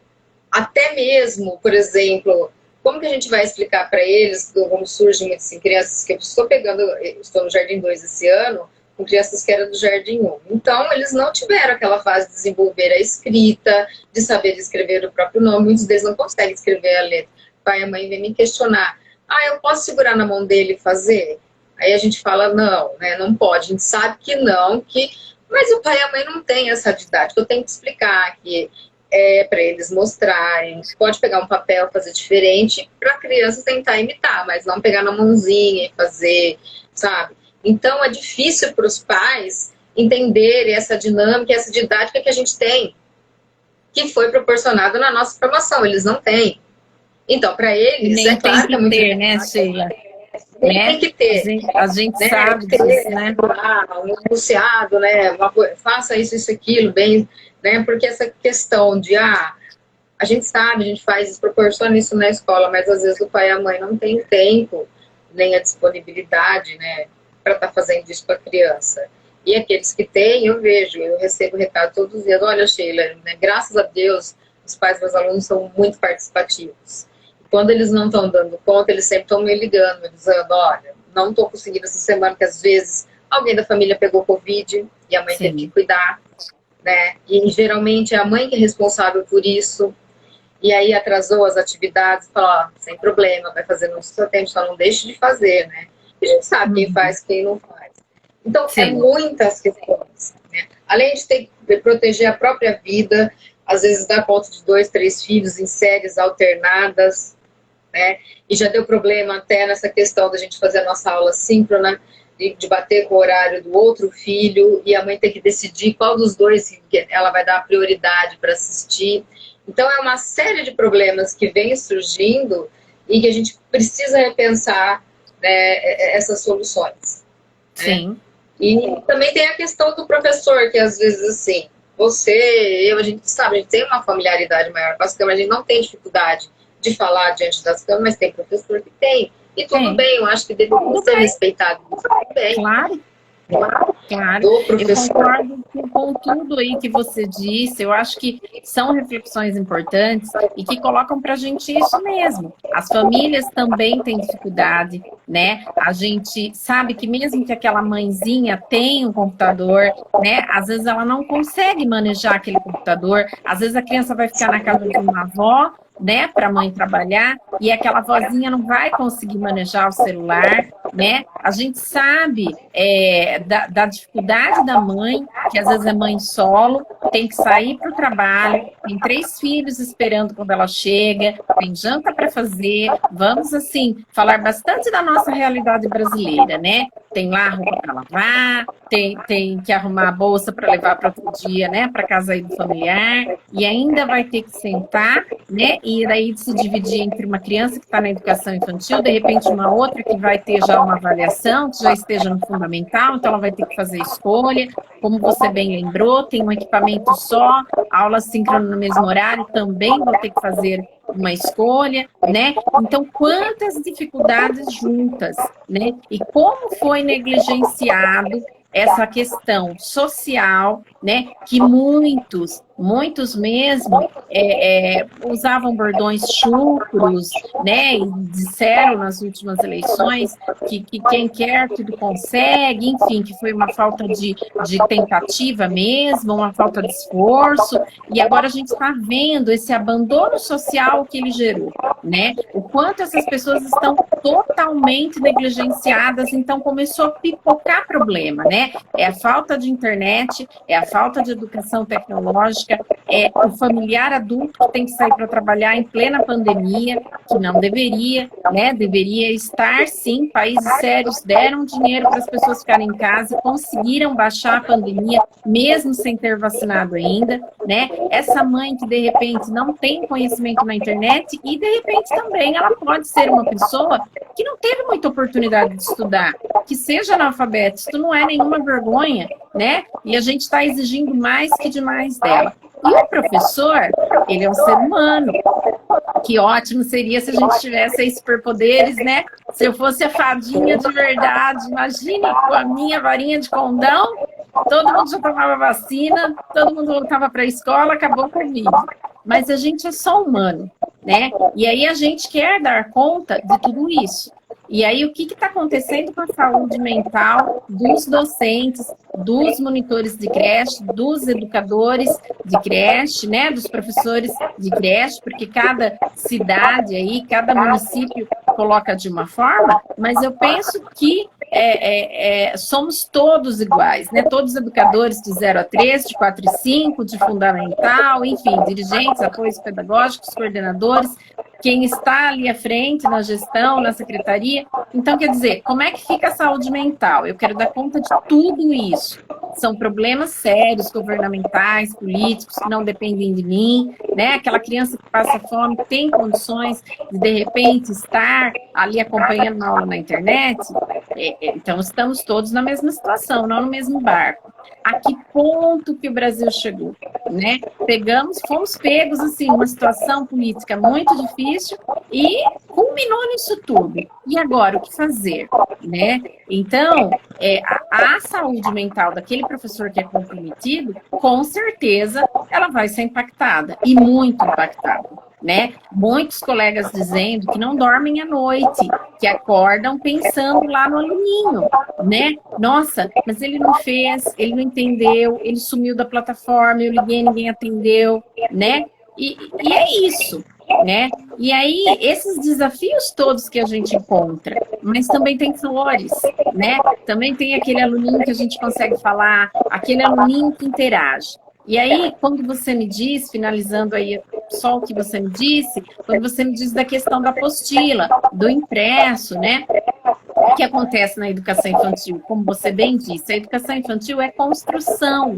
até mesmo, por exemplo, como que a gente vai explicar para eles, como surgem muitas assim, crianças que eu estou no Jardim 2 esse ano, com crianças que eram do Jardim 1. Então, eles não tiveram aquela fase de desenvolver a escrita, de saber escrever o próprio nome. Muitos deles não conseguem escrever a letra. O pai e a mãe vêm me questionar. Eu posso segurar na mão dele e fazer? Aí a gente fala, não, né, não pode, a gente sabe que não, mas o pai e a mãe não têm essa didática, eu tenho que explicar que é para eles mostrarem, você pode pegar um papel, fazer diferente, para a criança tentar imitar, mas não pegar na mãozinha e fazer, sabe? Então é difícil para os pais entenderem essa dinâmica, essa didática que a gente tem, que foi proporcionada na nossa formação, eles não têm. Então, para eles, nem é claro que é muito ter, né, Sheila? tem que ter. A gente né? sabe Ter, disso, né? Um enunciado, né? Faça isso, aquilo, bem, né? Porque essa questão de, a gente sabe, a gente faz, proporciona isso na escola, mas às vezes o pai e a mãe não tem tempo, nem a disponibilidade, né? Para estar fazendo isso com a criança. E aqueles que têm, eu recebo recado todos os dias, olha, Sheila, né, graças a Deus, os pais dos meus alunos são muito participativos. Quando eles não estão dando conta, eles sempre estão me ligando, dizendo, olha, não estou conseguindo essa semana, porque às vezes alguém da família pegou Covid e a mãe teve que cuidar, né? E geralmente é a mãe que é responsável por isso, e aí atrasou as atividades, fala, ó, sem problema, vai fazer no seu tempo, só não deixe de fazer, né? E a gente sabe quem faz, quem não faz. Então, é muitas questões, né? Além de ter que proteger a própria vida, às vezes dá conta de 2, 3 filhos em séries alternadas, né? E já deu problema até nessa questão da gente fazer a nossa aula síncrona, de bater com o horário do outro filho, e a mãe ter que decidir qual dos dois ela vai dar prioridade para assistir. Então, é uma série de problemas que vem surgindo e que a gente precisa repensar, né, essas soluções. Sim. Né? E também tem a questão do professor, que às vezes, assim, a gente sabe, a gente tem uma familiaridade maior com as câmeras, a gente não tem dificuldade de falar diante das câmeras, mas tem professor que tem. E tudo bem, eu acho que deve ser respeitado também. Claro. Claro, eu concordo com tudo aí que você disse, eu acho que são reflexões importantes e que colocam para a gente isso mesmo. As famílias também têm dificuldade, né? A gente sabe que mesmo que aquela mãezinha tenha um computador, né? Às vezes ela não consegue manejar aquele computador, às vezes a criança vai ficar na casa de uma avó, né, para a mãe trabalhar, e aquela vozinha não vai conseguir manejar o celular, né? A gente sabe da dificuldade da mãe, que às vezes é mãe solo, tem que sair para o trabalho, tem 3 filhos esperando quando ela chega, tem janta para fazer, vamos, assim, falar bastante da nossa realidade brasileira, né? Tem lá roupa para lavar, tem que arrumar a bolsa para levar para outro dia, né, para casa aí do familiar, e ainda vai ter que sentar, né, e daí se dividir entre uma criança que está na educação infantil, de repente uma outra que vai ter já uma avaliação, que já esteja no fundamental, então ela vai ter que fazer escolha, como você bem lembrou, tem um equipamento só, aula síncrona no mesmo horário, também vou ter que fazer uma escolha, né? Então, quantas dificuldades juntas, né? E como foi negligenciado essa questão social, né? Que muitos mesmo usavam bordões chucros, né? E disseram nas últimas eleições que quem quer tudo consegue, enfim, que foi uma falta de tentativa mesmo, uma falta de esforço, e agora a gente está vendo esse abandono social que ele gerou, né? O quanto essas pessoas estão totalmente negligenciadas, então começou a pipocar problema, né? É a falta de internet, é a falta de educação tecnológica, é o familiar adulto que tem que sair para trabalhar em plena pandemia, que não deveria, né? Deveria estar, sim, países sérios deram dinheiro para as pessoas ficarem em casa e conseguiram baixar a pandemia, mesmo sem ter vacinado ainda, né? Essa mãe que, de repente, não tem conhecimento na internet e, de repente, também ela pode ser uma pessoa que não teve muita oportunidade de estudar, que seja analfabeta, isso não é nenhuma vergonha, né? E a gente está exigindo mais que demais dela. E o professor, ele é um ser humano. Que ótimo seria se a gente tivesse aí superpoderes, né? Se eu fosse a fadinha de verdade, imagine com a minha varinha de condão, todo mundo já tomava vacina, todo mundo voltava para a escola, acabou com o Covid. Mas a gente é só humano, né? E aí a gente quer dar conta de tudo isso. E aí, o que está acontecendo com a saúde mental dos docentes, dos monitores de creche, dos educadores de creche, né, dos professores de creche, porque cada cidade aí, cada município coloca de uma forma, mas eu penso que somos todos iguais, né? Todos educadores de 0 a 3, de 4 e 5, de fundamental, enfim, dirigentes, apoios pedagógicos, coordenadores, quem está ali à frente na gestão, na secretaria. Então, quer dizer, como é que fica a saúde mental? Eu quero dar conta de tudo isso. São problemas sérios, governamentais, políticos, que não dependem de mim, né? Aquela criança que passa fome tem condições de repente, estar ali acompanhando uma aula na internet. Então, estamos todos na mesma situação, não no mesmo barco. A que ponto que o Brasil chegou, né? Fomos pegos, assim, numa situação política muito difícil e culminou nisso tudo. E agora, o que fazer, né? Então, a saúde mental daquele professor que é comprometido, com certeza, ela vai ser impactada, e muito impactada. Né? Muitos colegas dizendo que não dormem à noite, que acordam pensando lá no aluninho, né? Nossa, mas ele não fez, ele não entendeu, ele sumiu da plataforma, eu liguei, ninguém atendeu, né? E é isso, né? E aí, esses desafios todos que a gente encontra, mas também tem flores, né? Também tem aquele aluninho que a gente consegue falar, aquele aluninho que interage. E aí, quando você me diz, finalizando aí só o que você me disse, quando você me diz da questão da apostila, do impresso, né? O que acontece na educação infantil? Como você bem disse, a educação infantil é construção.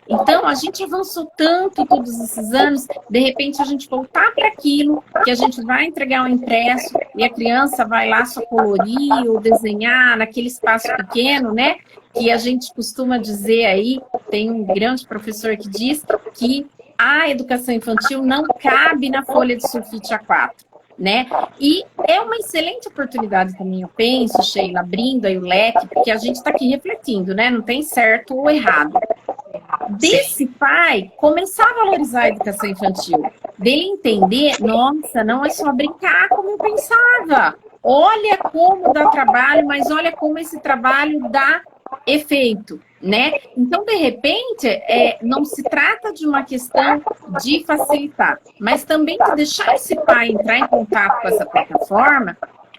Então, a gente avançou tanto todos esses anos, de repente a gente voltar para aquilo que a gente vai entregar um impresso e a criança vai lá só colorir ou desenhar naquele espaço pequeno, né? Que a gente costuma dizer aí, tem um grande professor que diz que a educação infantil não cabe na folha de sulfite A4, né? E é uma excelente oportunidade também, eu penso, Sheila, abrindo aí o leque, porque a gente está aqui refletindo, né? Não tem certo ou errado. Desse pai começar a valorizar a educação infantil, dele entender, nossa, não é só brincar como eu pensava. Olha como dá trabalho, mas olha como esse trabalho dá efeito, né? Então, de repente, não se trata de uma questão de facilitar, mas também de deixar esse pai entrar em contato com essa plataforma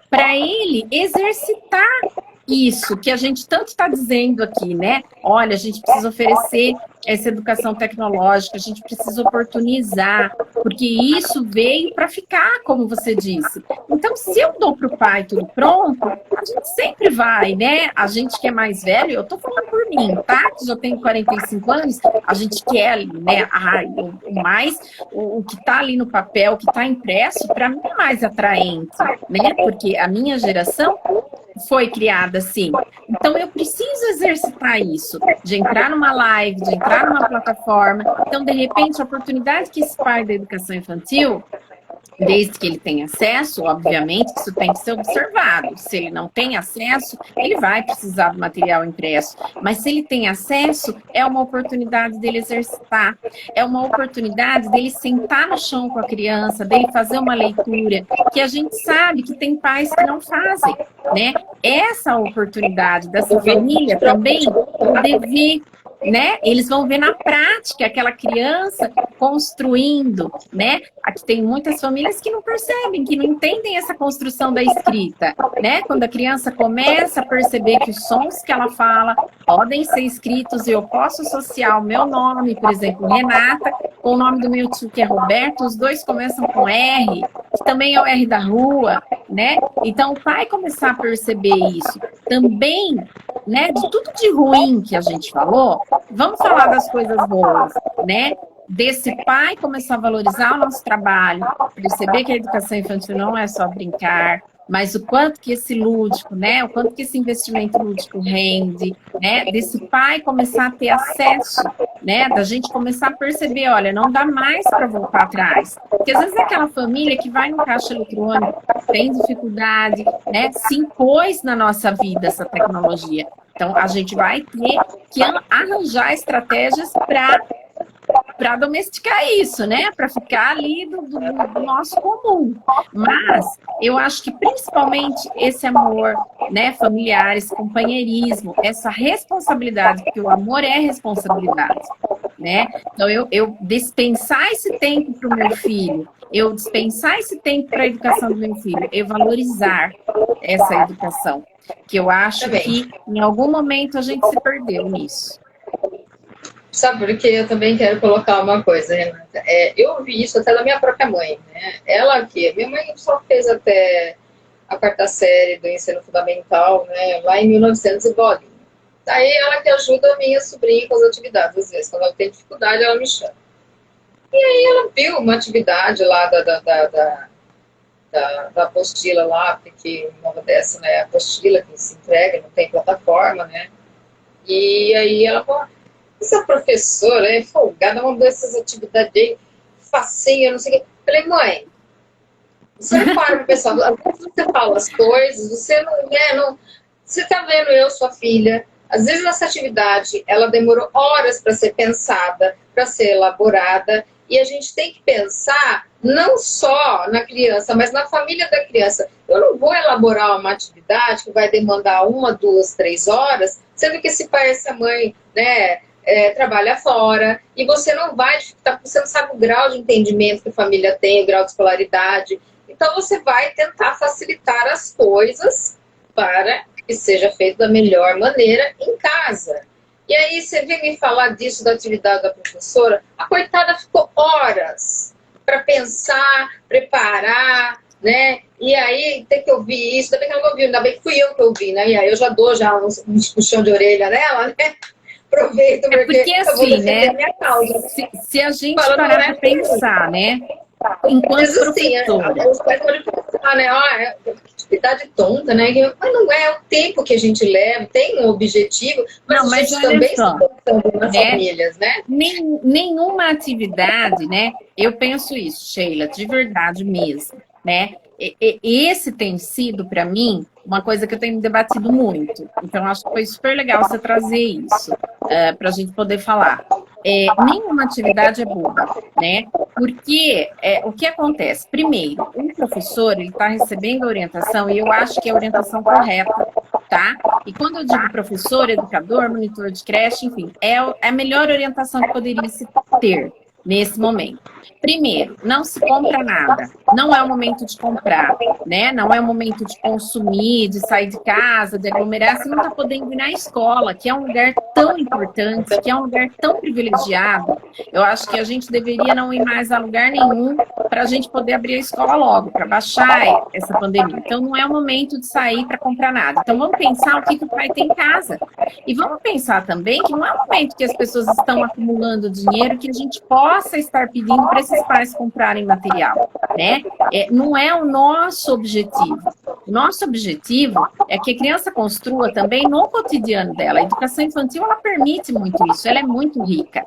para ele exercitar isso que a gente tanto está dizendo aqui, né? Olha, a gente precisa oferecer essa educação tecnológica, a gente precisa oportunizar, porque isso veio para ficar, como você disse. Então, se eu dou para o pai tudo pronto, a gente sempre vai, né? A gente que é mais velho, eu estou falando por mim, tá? Que já tenho 45 anos, a gente quer ali, né? O que está ali no papel, o que está impresso, para mim é mais atraente, né? Porque a minha geração foi criada assim. Então, eu preciso exercitar isso, de entrar numa live, de entrar numa plataforma. Então, de repente, a oportunidade que esse pai da educação infantil, desde que ele tenha acesso, obviamente, isso tem que ser observado. Se ele não tem acesso, ele vai precisar do material impresso. Mas se ele tem acesso, é uma oportunidade dele exercitar, é uma oportunidade dele sentar no chão com a criança, dele fazer uma leitura, que a gente sabe que tem pais que não fazem, né? Essa oportunidade dessa família também poder ver, né? Eles vão ver na prática aquela criança construindo, né? Aqui tem muitas famílias que não percebem, que não entendem essa construção da escrita, né? Quando a criança começa a perceber que os sons que ela fala podem ser escritos e eu posso associar o meu nome, por exemplo, Renata, com o nome do meu tio que é Roberto, os dois começam com R, que também é o R da rua, né? Então, o pai começar a perceber isso também, né? De tudo de ruim que a gente falou, vamos falar das coisas boas, né? Desse pai começar a valorizar o nosso trabalho, perceber que a educação infantil não é só brincar, mas o quanto que esse lúdico, né? O quanto que esse investimento lúdico rende, né? Desse pai começar a ter acesso, né? Da gente começar a perceber, olha, não dá mais para voltar atrás. Porque às vezes é aquela família que vai no caixa eletrônico, tem dificuldade, né? Se impôs na nossa vida essa tecnologia. Então, a gente vai ter que arranjar estratégias para domesticar isso, né? Para ficar ali do nosso comum. Mas eu acho que principalmente esse amor, né, familiar, esse companheirismo, essa responsabilidade, porque o amor é responsabilidade, né? Então, eu dispensar esse tempo para o meu filho, eu dispensar esse tempo para a educação do meu filho, eu valorizar essa educação, que eu acho que em algum momento a gente se perdeu nisso. Sabe, porque eu também quero colocar uma coisa, Renata. Eu ouvi isso até da minha própria mãe, né? Minha mãe só fez até a 4ª série do ensino fundamental, né? Lá em 1900 e bolinha. Daí ela que ajuda a minha sobrinha com as atividades, às vezes. Quando ela tem dificuldade, ela me chama. E aí ela viu uma atividade lá da apostila lá, porque uma dessa, né? A apostila que se entrega, não tem plataforma, né? E aí ela falou, essa professora é folgada, uma dessas atividades aí, facinha, não sei o quê. Falei, mãe, você não para pra pensar, às vezes você fala as coisas, você não você tá vendo eu, sua filha, às vezes essa atividade, ela demorou horas para ser pensada, para ser elaborada, e a gente tem que pensar não só na criança, mas na família da criança. Eu não vou elaborar uma atividade que vai demandar 1, 2, 3 horas, sendo que esse pai e essa mãe, né, trabalha fora, e você não sabe o grau de entendimento que a família tem, o grau de escolaridade. Então você vai tentar facilitar as coisas para que seja feito da melhor maneira em casa. E aí você vem me falar disso, da atividade da professora, a coitada ficou horas para pensar, preparar, né? E aí tem que ouvir isso, ainda bem que ela não ouviu, ainda bem que fui eu que ouvi, né? E aí eu já dou uns puxão de orelha nela, né? Aproveito, porque assim, né? Minha causa. Se a gente parar para pensar, né? Enquanto mas, assim, professora. Os pais podem pensar, né? Que atividade tonta, né? Mas não é o tempo que a gente leva, tem um objetivo, mas não, a gente também está pensando nas famílias, né? Nenhuma atividade, né? Eu penso isso, Sheila, de verdade mesmo, né? Esse tem sido, para mim, uma coisa que eu tenho debatido muito. Então, acho que foi super legal você trazer isso para a gente poder falar. Nenhuma atividade é boa, né? Porque o que acontece? Primeiro, um professor, ele está recebendo a orientação, e eu acho que é a orientação correta, tá? E quando eu digo professor, educador, monitor de creche, enfim, é a melhor orientação que poderia se ter nesse momento. Primeiro, não se compra nada. Não é o momento de comprar, né? Não é o momento de consumir, de sair de casa, de aglomerar. Você não está podendo ir na escola, que é um lugar tão importante, que é um lugar tão privilegiado. Eu acho que a gente deveria não ir mais a lugar nenhum para a gente poder abrir a escola logo, para baixar essa pandemia. Então, não é o momento de sair para comprar nada. Então, vamos pensar o que o pai tem em casa. E vamos pensar também que não é o momento que as pessoas estão acumulando dinheiro que a gente possa estar pedindo para esses pais comprarem material, né? Não é o nosso objetivo. O nosso objetivo é que a criança construa também no cotidiano dela. A educação infantil, ela permite muito isso, ela é muito rica.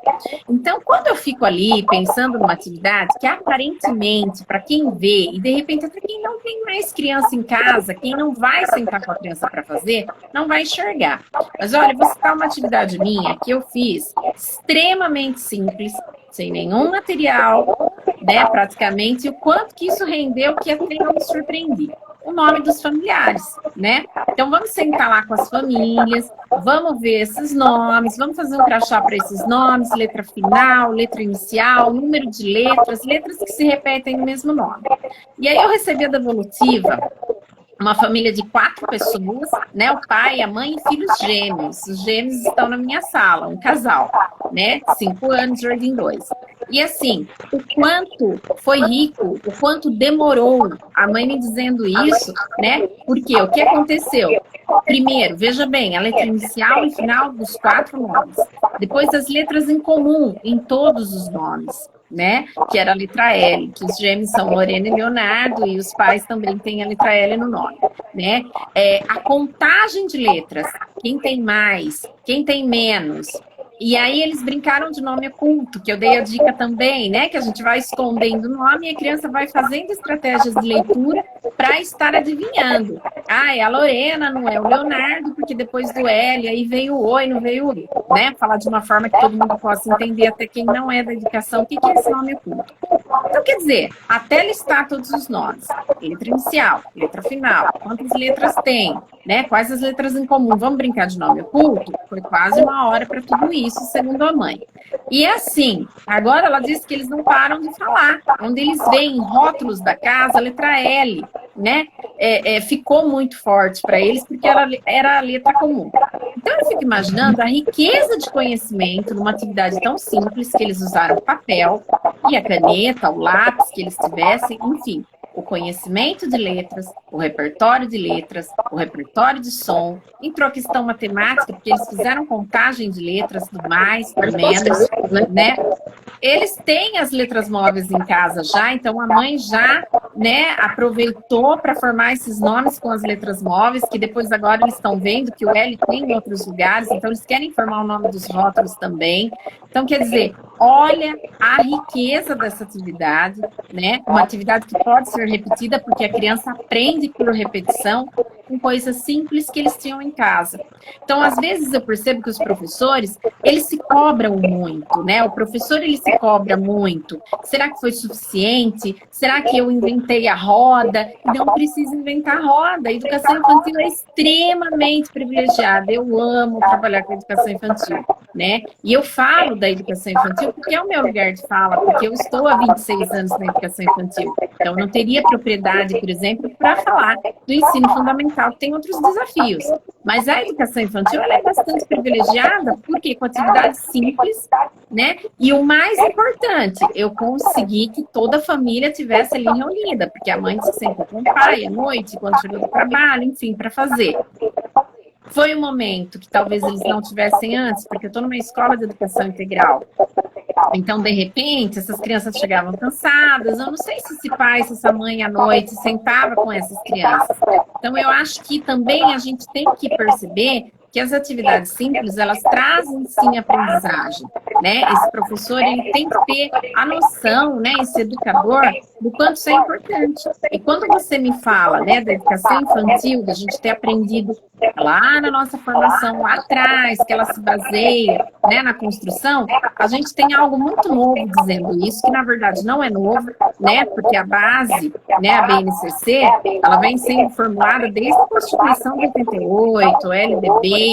Então, quando eu fico ali pensando numa atividade que aparentemente, para quem vê, e de repente até quem não tem mais criança em casa, quem não vai sentar com a criança para fazer, não vai enxergar. Mas olha, vou citar uma atividade minha que eu fiz extremamente simples, sem nenhum material, né, praticamente, e o quanto que isso rendeu, que até eu me surpreendi. O nome dos familiares, né? Então, vamos sentar lá com as famílias, vamos ver esses nomes, vamos fazer um crachá para esses nomes, letra final, letra inicial, número de letras, letras que se repetem no mesmo nome. E aí eu recebi a devolutiva, uma família de 4 pessoas, né? O pai, a mãe e filhos gêmeos. Os gêmeos estão na minha sala, um casal, né? 5 anos, Jardim 2. E assim, o quanto foi rico, o quanto demorou a mãe me dizendo isso, né? Porque o que aconteceu? Primeiro, veja bem, a letra inicial e final dos 4 nomes. Depois as letras em comum em todos os nomes, né? Que era a letra L, que os gêmeos são Lorena e Leonardo, e os pais também têm a letra L no nome, né? A contagem de letras, quem tem mais, quem tem menos. E aí eles brincaram de nome oculto, que eu dei a dica também, né? Que a gente vai escondendo o nome e a criança vai fazendo estratégias de leitura para estar adivinhando. Ah, é a Lorena, não é o Leonardo, porque depois do L, aí veio o O e não veio o I, né? Falar de uma forma que todo mundo possa entender, até quem não é da educação, o que é esse nome oculto. Então, quer dizer, até listar todos os nomes, letra inicial, letra final, quantas letras tem, né? Quais as letras em comum, vamos brincar de nome oculto? Foi quase 1 hora para tudo isso, segundo a mãe. E é assim, agora ela disse que eles não param de falar. Onde eles veem rótulos da casa, a letra L, né? Ficou muito forte para eles, porque ela era a letra comum. Então, eu fico imaginando a riqueza de conhecimento numa atividade tão simples que eles usaram o papel e a caneta, o lápis que eles tivessem, enfim. O conhecimento de letras, o repertório de letras, o repertório de som, entrou a questão matemática, porque eles fizeram contagem de letras, do mais, do menos, né? Eles têm as letras móveis em casa já, então a mãe já, né, aproveitou para formar esses nomes com as letras móveis, que depois agora eles estão vendo que o L tem em outros lugares, então eles querem formar o nome dos rótulos também. Então, quer dizer, olha a riqueza dessa atividade, né? Uma atividade que pode ser repetida porque a criança aprende por repetição com coisas simples que eles tinham em casa. Então, às vezes eu percebo que os professores, eles se cobram muito, né? O professor, ele se cobra muito. Será que foi suficiente? Será que eu inventei a roda? Não preciso inventar a roda. A educação infantil é extremamente privilegiada. Eu amo trabalhar com a educação infantil, né? E eu falo da educação infantil porque é o meu lugar de fala, porque eu estou há 26 anos na educação infantil. Então, não teria propriedade, por exemplo, para falar do ensino fundamental, que tem outros desafios. Mas a educação infantil, ela é bastante privilegiada, porque com atividades simples, né? E o mais importante, eu consegui que toda a família tivesse ali reunida, porque a mãe se sentou com o pai à noite, quando chegou do trabalho, enfim, para fazer. Foi um momento que talvez eles não tivessem antes, porque eu estou numa escola de educação integral. Então, de repente, essas crianças chegavam cansadas. Eu não sei se esse pai, se essa mãe à noite sentava com essas crianças. Então, eu acho que também a gente tem que perceber que as atividades simples, elas trazem sim aprendizagem, né? Esse professor, ele tem que ter a noção, né, esse educador, do quanto isso é importante. E quando você me fala, né, da educação infantil, da gente ter aprendido lá na nossa formação, lá atrás, que ela se baseia, né, na construção, a gente tem algo muito novo dizendo isso, que na verdade não é novo, né, porque a base, né, a BNCC, ela vem sendo formulada desde a Constituição de 88, LDB,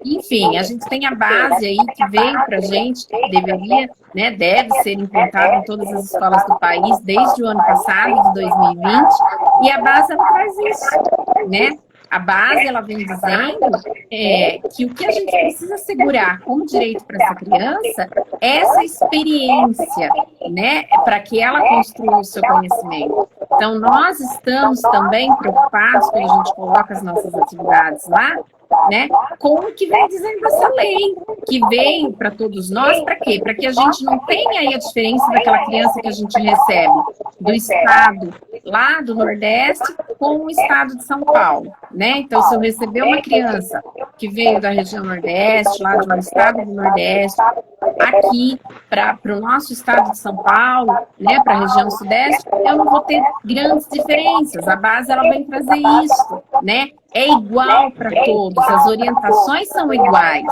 enfim, a gente tem a base aí que veio para a gente, deveria, né, deve ser implantada em todas as escolas do país desde o ano passado, de 2020, e a base ela traz isso, né? A base, ela vem dizendo que o que a gente precisa assegurar como direito para essa criança é essa experiência, né, para que ela construa o seu conhecimento. Então, nós estamos também preocupados quando a gente coloca as nossas atividades lá, né, com o que vem dizendo essa lei, que vem para todos nós, para quê? Para que a gente não tenha aí a diferença daquela criança que a gente recebe do estado lá do Nordeste com o estado de São Paulo, né? Então, se eu receber uma criança que veio da região Nordeste, lá de um estado do Nordeste, aqui para o nosso estado de São Paulo, né, para a região Sudeste, eu não vou ter grandes diferenças. A base, ela vem trazer isso, né? É igual para todos, as orientações são iguais,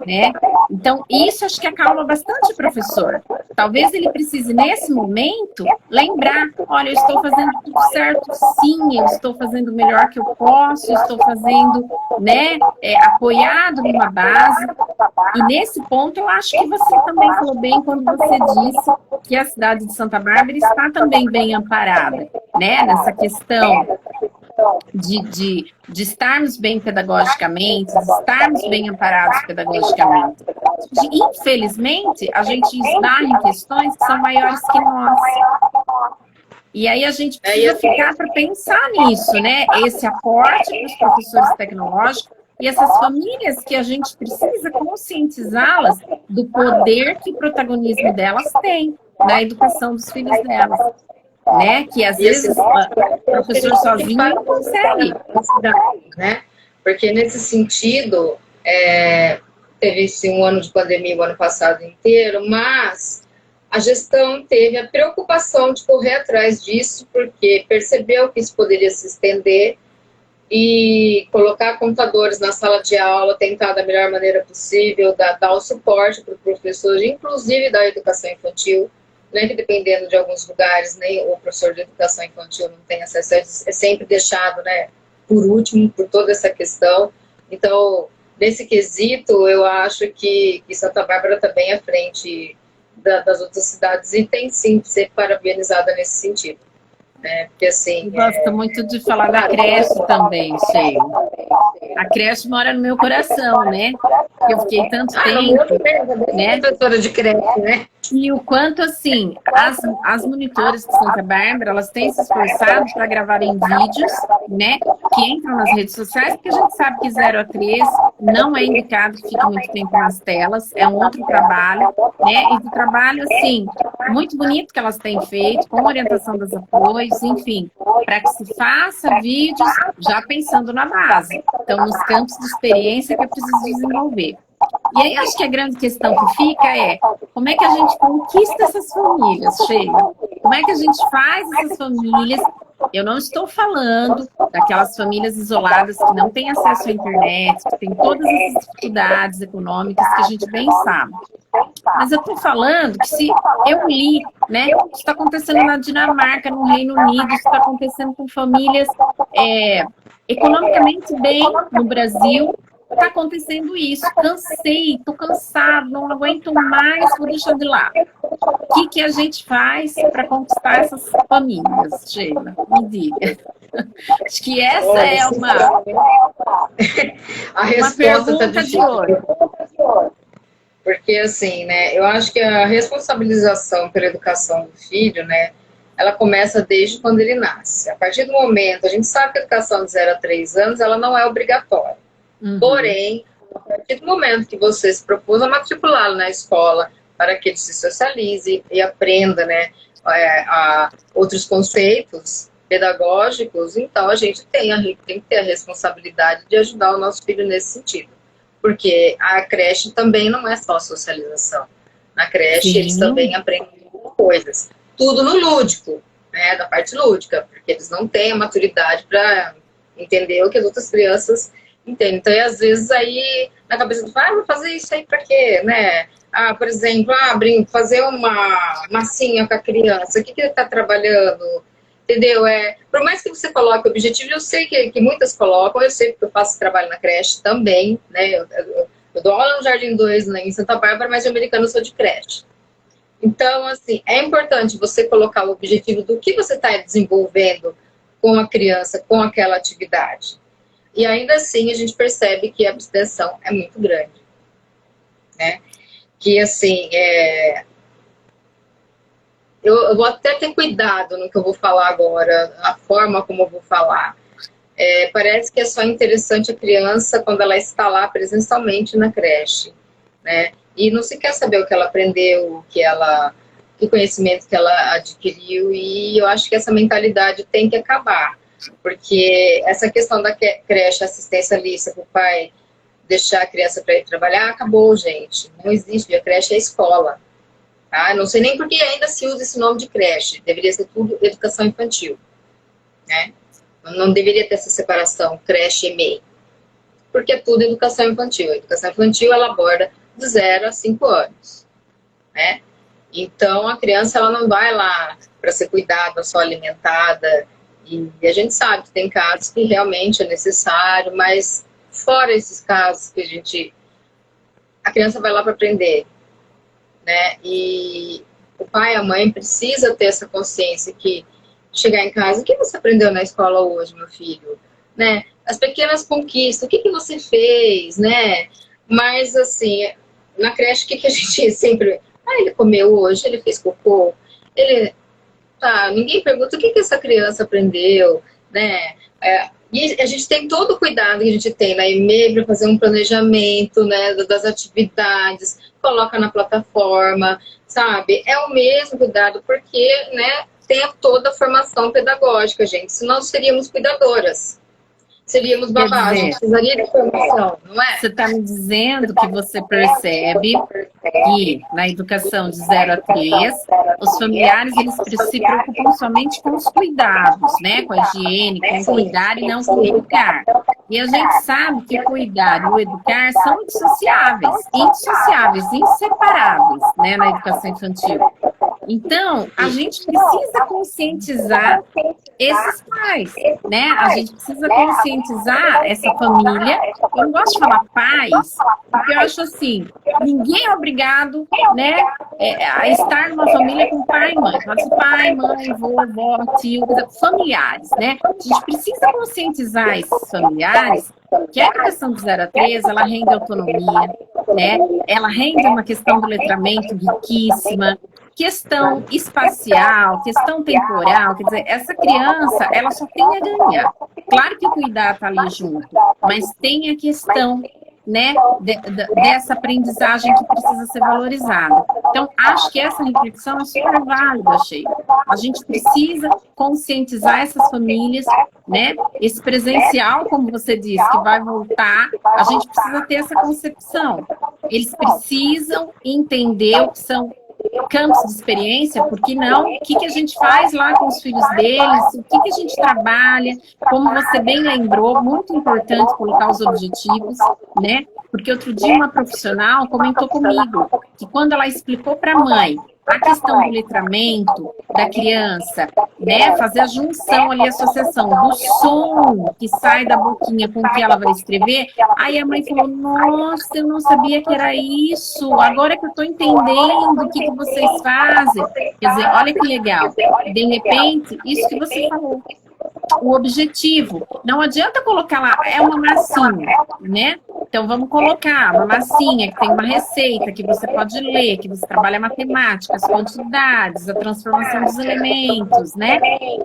né? Então, isso acho que acalma bastante o professor. Talvez ele precise, nesse momento, lembrar, olha, eu estou fazendo tudo certo, sim, eu estou fazendo o melhor que eu posso, eu estou fazendo, né, apoiado numa base. E nesse ponto, eu acho que você também falou bem quando você disse que a cidade de Santa Bárbara está também bem amparada, né, nessa questão de estarmos bem pedagogicamente, de estarmos bem amparados pedagogicamente. Infelizmente, a gente esbarra em questões que são maiores que nós. E aí a gente precisa ficar para pensar nisso, né? Esse aporte para os professores tecnológicos e essas famílias que a gente precisa conscientizá-las do poder que o protagonismo delas tem na educação dos filhos delas. Né? Que às vezes o professor sozinho não consegue. Né? Porque nesse sentido, teve um ano de pandemia o ano passado inteiro, mas a gestão teve a preocupação de correr atrás disso, porque percebeu que isso poderia se estender e colocar computadores na sala de aula, tentar da melhor maneira possível, dar o suporte para o professor, inclusive da educação infantil, né, que dependendo de alguns lugares, nem o professor de educação infantil não tem acesso, é sempre deixado, né, por último, por toda essa questão. Então, nesse quesito, eu acho que Santa Bárbara está bem à frente das outras cidades, e tem sim que ser parabenizada nesse sentido. Né? Porque assim. Eu gosto muito de falar da creche também, Sheila. A creche mora no meu coração, né? Eu fiquei tanto tempo, né? Professora de creche, né? E o quanto, assim, as monitoras de Santa Bárbara, elas têm se esforçado para gravarem vídeos, né? Que entram nas redes sociais, porque a gente sabe que 0 a 3 não é indicado que fique muito tempo nas telas, é um outro trabalho, né? E do trabalho, assim, muito bonito que elas têm feito, com orientação dos apoios, enfim, para que se faça vídeos já pensando na base. Então, nos campos de experiência que é preciso desenvolver. E aí, acho que a grande questão que fica é como é que a gente conquista essas famílias, Sheila? Como é que a gente faz essas famílias? Eu não estou falando daquelas famílias isoladas que não têm acesso à internet, que têm todas essas dificuldades econômicas que a gente bem sabe. Mas eu estou falando que se eu li, né, isso está acontecendo na Dinamarca, no Reino Unido, isso está acontecendo com famílias economicamente bem no Brasil, está acontecendo isso. Cansei, estou cansado, não aguento mais, vou deixar de lado. O que a gente faz para conquistar essas famílias, Sheila? Me diga. Acho que essa é uma pergunta de ouro. Porque, assim, né, eu acho que a responsabilização pela educação do filho, né, ela começa desde quando ele nasce. A partir do momento, a gente sabe que a educação de 0 a 3 anos, ela não é obrigatória. Porém, a partir do momento que você se propôs a matriculá-lo na escola para que ele se socialize e aprenda, né, outros conceitos pedagógicos, então a gente tem que ter a responsabilidade de ajudar o nosso filho nesse sentido. Porque a creche também não é só socialização. Na creche, eles também aprendem coisas. Tudo no lúdico, né, da parte lúdica, porque eles não têm a maturidade para entender o que as outras crianças entendem. Então, às vezes, aí, na cabeça do pai, vou fazer isso aí para quê, né? Por exemplo, fazer uma massinha com a criança, o que ele está trabalhando, entendeu? Por mais que você coloque o objetivo, eu sei que muitas colocam, eu sei que eu faço trabalho na creche também, né? Eu dou aula no Jardim 2, né, em Santa Bárbara, mas de americano eu sou de creche. Então, assim, é importante você colocar o objetivo do que você está desenvolvendo com a criança, com aquela atividade. E ainda assim, a gente percebe que a abstenção é muito grande, né? Que, assim, eu vou até ter cuidado no que eu vou falar agora, a forma como eu vou falar. Parece que é só interessante a criança quando ela está lá presencialmente na creche, né? E não se quer saber o que ela aprendeu, que conhecimento que ela adquiriu, e eu acho que essa mentalidade tem que acabar, porque essa questão da creche assistencialista para o pai deixar a criança para ir trabalhar, acabou, gente. Não existe, a creche é escola. Tá? Não sei nem por que ainda se usa esse nome de creche, deveria ser tudo educação infantil, né? Não deveria ter essa separação, creche e MEI, porque é tudo educação infantil. A educação infantil, ela aborda de 0 a 5 anos, né? Então, a criança, ela não vai lá para ser cuidada, só alimentada, e a gente sabe que tem casos que realmente é necessário, mas fora esses casos que a criança vai lá para aprender, né? E o pai e a mãe precisa ter essa consciência que chegar em casa, o que você aprendeu na escola hoje, meu filho? Né? As pequenas conquistas, o que você fez, né? Mas, assim, na creche, o que a gente sempre... ele comeu hoje, ele fez cocô, ninguém pergunta o que essa criança aprendeu, né? E a gente tem todo o cuidado que a gente tem na EMEI para fazer um planejamento, né, das atividades, coloca na plataforma, sabe? É o mesmo cuidado, porque, né, tem toda a formação pedagógica, gente, senão seríamos cuidadoras. Seríamos babás, a gente precisaria de formação, não é? Você está me dizendo que você percebe que na educação de 0 a 3, os familiares eles se preocupam somente com os cuidados, né? Com a higiene, com o cuidar e não com o educar. E a gente sabe que o cuidar e o educar são indissociáveis, inseparáveis, né? Na educação infantil. Então, a gente precisa conscientizar esses pais, né? A gente precisa conscientizar essa família. Eu não gosto de falar pais, porque eu acho assim, ninguém é obrigado, né, a estar numa família com pai e mãe. Fala assim, pai, mãe, vovó, tio, familiares, né? A gente precisa conscientizar esses familiares que a educação de 0 a 3, ela rende autonomia, né? Ela rende uma questão do letramento riquíssima, questão espacial, questão temporal, quer dizer, essa criança, ela só tem a ganhar. Claro que o cuidar está ali junto, mas tem a questão, né, dessa aprendizagem que precisa ser valorizada. Então, acho que essa reflexão é super válida, Sheila. A gente precisa conscientizar essas famílias, né? Esse presencial, como você disse, que vai voltar, a gente precisa ter essa concepção. Eles precisam entender o que são campos de experiência, porque não? O que a gente faz lá com os filhos deles? O que a gente trabalha? Como você bem lembrou, muito importante colocar os objetivos, né? Porque outro dia uma profissional comentou comigo que quando ela explicou para a mãe a questão do letramento da criança, né, fazer a junção ali, a associação do som que sai da boquinha com o que ela vai escrever, aí a mãe falou, nossa, eu não sabia que era isso, agora que eu estou entendendo o que vocês fazem. Quer dizer, olha que legal, de repente, isso que você falou, o objetivo, não adianta colocar lá, é uma massinha, né? Então vamos colocar uma massinha que tem uma receita que você pode ler, que você trabalha a matemática, as quantidades, a transformação dos elementos, né?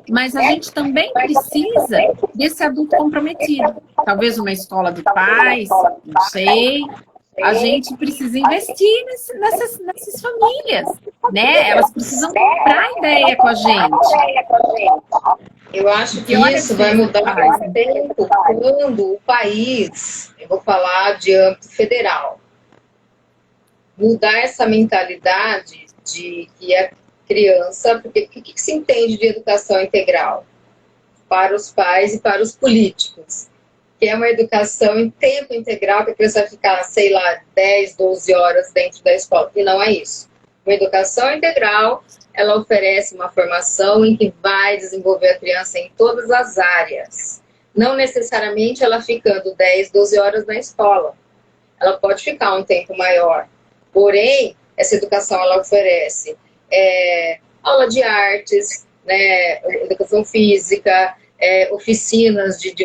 Mas a gente também precisa desse adulto comprometido. Talvez uma escola de pais, não sei. A gente precisa investir nessas famílias, né? Elas precisam comprar ideia com a gente. Eu acho que isso vai mudar com o tempo quando o país, eu vou falar de âmbito federal, mudar essa mentalidade de que a criança, porque o que se entende de educação integral? Para os pais e para os políticos, que é uma educação em tempo integral, que a criança vai ficar, sei lá, 10, 12 horas dentro da escola, e não é isso. Uma educação integral, ela oferece uma formação em que vai desenvolver a criança em todas as áreas. Não necessariamente ela ficando 10, 12 horas na escola. Ela pode ficar um tempo maior. Porém, essa educação ela oferece aula de artes, né, educação física, oficinas de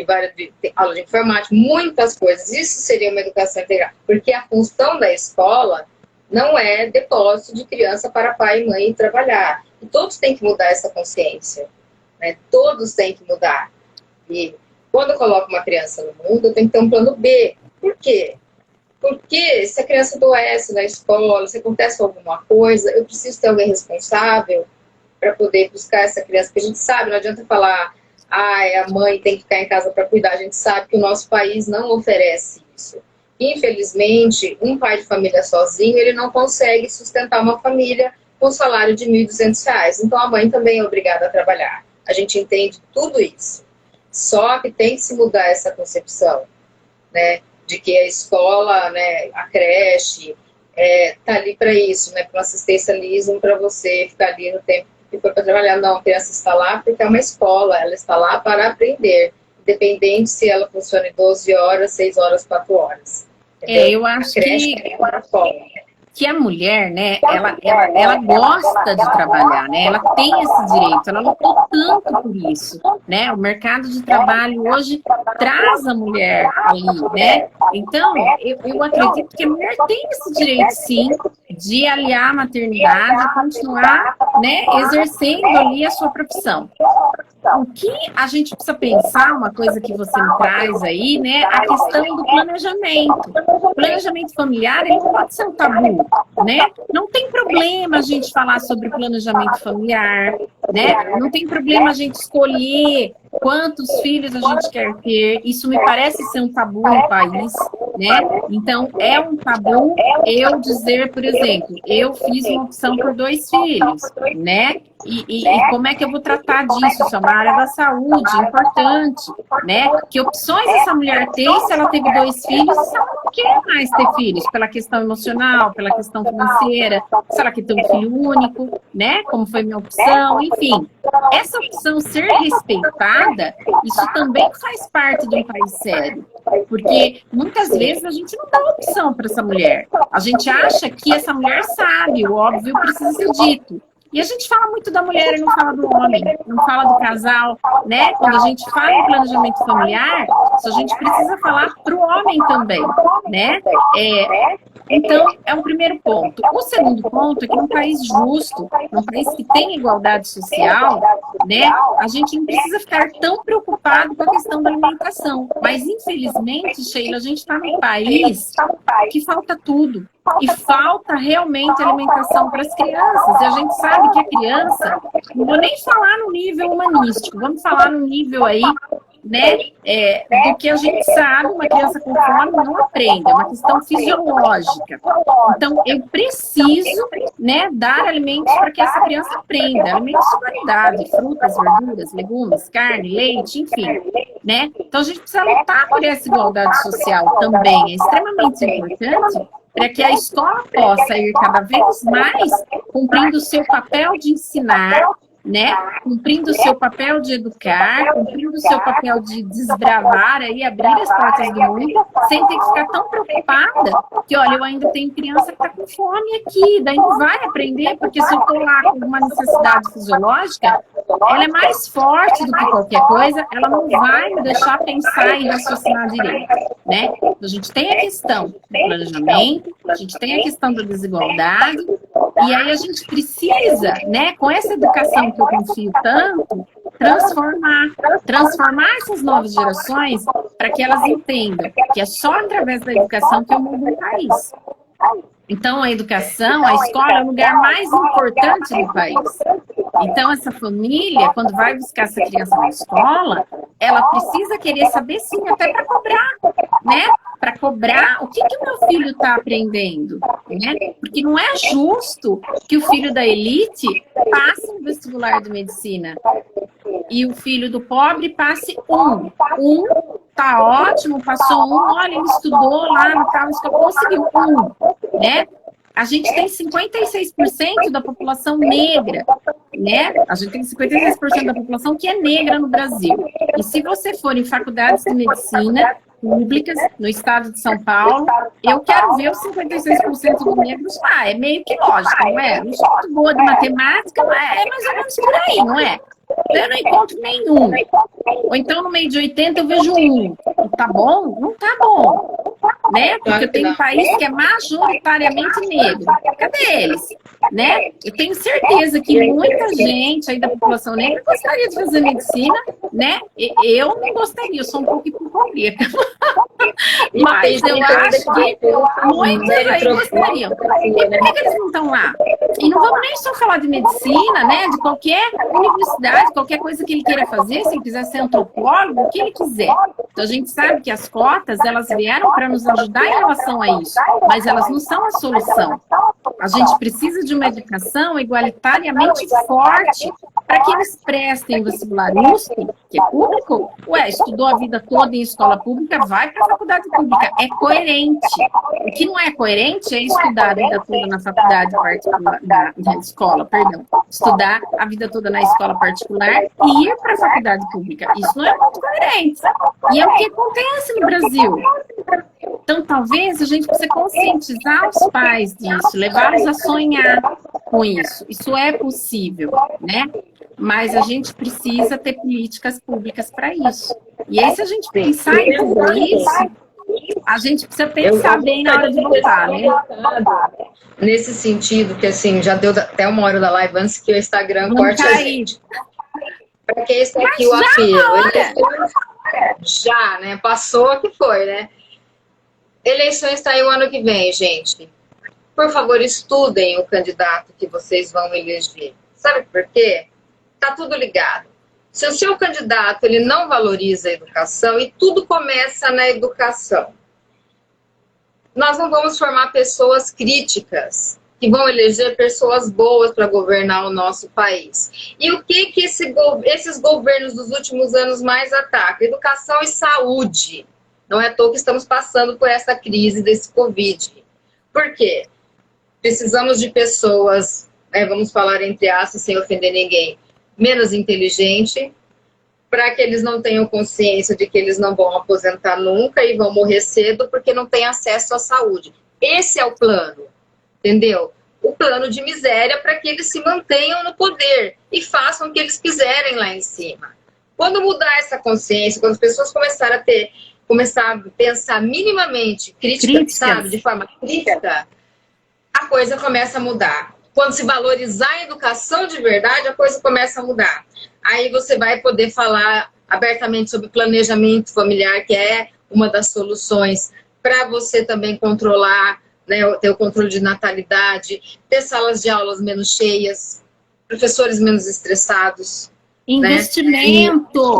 aula de informática, muitas coisas. Isso seria uma educação integral. Porque a função da escola não é depósito de criança para pai e mãe trabalhar. E todos têm que mudar essa consciência, né? Todos têm que mudar. E quando eu coloco uma criança no mundo, eu tenho que ter um plano B. Por quê? Porque se a criança adoece na escola, se acontece alguma coisa, eu preciso ter alguém responsável para poder buscar essa criança. Porque a gente sabe, não adianta falar, a mãe tem que ficar em casa para cuidar. A gente sabe que o nosso país não oferece isso. Infelizmente, um pai de família sozinho, ele não consegue sustentar uma família com um salário de R$ 1.200. Então, a mãe também é obrigada a trabalhar. A gente entende tudo isso. Só que tem que se mudar essa concepção, né? De que a escola, né, a creche, tá ali para isso, né? Para um assistencialismo, para você ficar ali no tempo que for para trabalhar. Não, a criança está lá porque é uma escola, ela está lá para aprender. Independente se ela funciona 12 horas, 6 horas, 4 horas. Eu acho que a mulher, né, ela gosta de trabalhar, né, ela tem esse direito, ela lutou tanto por isso, né, o mercado de trabalho hoje traz a mulher ali, né, então eu acredito que a mulher tem esse direito, sim, de aliar a maternidade e continuar, né, exercendo ali a sua profissão. O que a gente precisa pensar, uma coisa que você me traz aí, né, a questão do planejamento. O planejamento familiar, ele não pode ser um tabu, né? Não tem problema a gente falar sobre planejamento familiar, né? Não tem problema a gente escolher quantos filhos a gente quer ter. Isso me parece ser um tabu no país, né? Então, é um tabu eu dizer, por exemplo, eu fiz uma opção por 2 filhos, né? E como é que eu vou tratar disso? Isso é uma área da saúde, importante, né? Que opções essa mulher tem se ela teve 2 filhos e se ela não quer mais ter filhos, pela questão emocional, pela questão financeira, se ela quer ter um filho único, né? Como foi minha opção, enfim. Essa opção ser respeitada, isso também faz parte de um país sério. Porque muitas vezes a gente não dá opção para essa mulher. A gente acha que essa mulher sabe, o óbvio precisa ser dito. E a gente fala muito da mulher e não fala do homem, não fala do casal, né? Quando a gente fala em planejamento familiar, a gente precisa falar para o homem também, né? Então, é um primeiro ponto. O segundo ponto é que num país justo, num país que tem igualdade social, né, a gente não precisa ficar tão preocupado com a questão da alimentação. Mas, infelizmente, Sheila, a gente está num país que falta tudo. E falta realmente alimentação para as crianças. E a gente sabe que a criança, não vou nem falar no nível humanístico, vamos falar no nível aí, né, do que a gente sabe, uma criança com fome não aprende, é uma questão fisiológica. Então, eu preciso, né, dar alimentos para que essa criança aprenda, alimentos de qualidade, frutas, verduras, legumes, carne, leite, enfim, né? Então, a gente precisa lutar por essa igualdade social também, é extremamente importante para que a escola possa ir cada vez mais cumprindo o seu papel de ensinar, né? Cumprindo o seu papel de educar, cumprindo o seu papel de desbravar e abrir as portas do mundo, sem ter que ficar tão preocupada que, olha, eu ainda tenho criança que está com fome aqui, daí não vai aprender, porque se eu estou lá com uma necessidade fisiológica, ela é mais forte do que qualquer coisa, ela não vai me deixar pensar e raciocinar direito, né? A gente tem a questão do planejamento, a gente tem a questão da desigualdade, e aí a gente precisa, né, com essa educação que eu confio tanto, transformar essas novas gerações para que elas entendam que é só através da educação que eu mudo um país. Então, a educação, a escola é o lugar mais importante do país. Então, essa família, quando vai buscar essa criança na escola, ela precisa querer saber, sim, até para cobrar, né? Para cobrar o que o meu filho está aprendendo, né? Porque não é justo que o filho da elite passe no vestibular de medicina e o filho do pobre passe tá ótimo, passou olha, ele estudou lá no tal escola, conseguiu né? A gente tem 56% da população negra, né? A gente tem 56% da população que é negra no Brasil. E se você for em faculdades de medicina públicas no estado de São Paulo, eu quero ver os 56% dos negros lá. É meio que lógico, não é? Não sou muito boa de matemática, mas é mais ou menos por aí, não é? Eu não encontro nenhum. Ou então, no meio de 80, eu vejo um. Tá bom? Não tá bom. Né? Porque eu tenho um país que é majoritariamente negro. Cadê eles? Né? Eu tenho certeza que muita gente aí da população negra gostaria de fazer medicina, né? Eu não gostaria, eu sou um pouco hipocondríaca. Mas eu acho que muitos aí gostariam. E por que eles não estão lá? E não vamos nem só falar de medicina, né? De qualquer universidade, qualquer coisa que ele queira fazer, se ele quiser ser antropólogo, o que ele quiser. Então a gente sabe que as cotas, elas vieram para nos ajudar em relação a isso, mas elas não são a solução. A gente precisa de uma educação igualitariamente forte para que eles prestem o vestibular USP, que é público. Ué, estudou a vida toda em escola pública, vai para a faculdade pública. É coerente. O que não é coerente é estudar a vida toda na faculdade particular, na escola, perdão. Estudar a vida toda na escola particular e ir para a faculdade pública. Isso não é muito coerente. E é o que acontece no Brasil. Então, talvez a gente precise conscientizar os pais disso, levá-los a sonhar com isso. Isso é possível, né? Mas a gente precisa ter políticas públicas para isso. E aí, se a gente pensar em tudo isso, a gente precisa pensar bem na hora de votar, né? Nesse sentido, que assim, já deu até 1 hora da live antes que o Instagram corte a gente. Para que esse aqui o apelo? Já, né? Passou que foi, né? Eleições está aí o ano que vem, gente. Por favor, estudem o candidato que vocês vão eleger. Sabe por quê? Tá tudo ligado. Se o seu candidato ele não valoriza a educação, e tudo começa na educação, nós não vamos formar pessoas críticas, que vão eleger pessoas boas para governar o nosso país. E o que esses governos dos últimos anos mais atacam? Educação e saúde. Não é à toa que estamos passando por essa crise desse Covid. Por quê? Precisamos de pessoas, vamos falar entre aspas, sem ofender ninguém, menos inteligente, para que eles não tenham consciência de que eles não vão aposentar nunca e vão morrer cedo porque não têm acesso à saúde. Esse é o plano, entendeu? O plano de miséria para que eles se mantenham no poder e façam o que eles quiserem lá em cima. Quando mudar essa consciência, quando as pessoas começar a pensar minimamente, sabe, de forma crítica, a coisa começa a mudar. Quando se valorizar a educação de verdade, a coisa começa a mudar. Aí você vai poder falar abertamente sobre planejamento familiar, que é uma das soluções para você também controlar, né, ter o controle de natalidade, ter salas de aulas menos cheias, professores menos estressados. Investimento,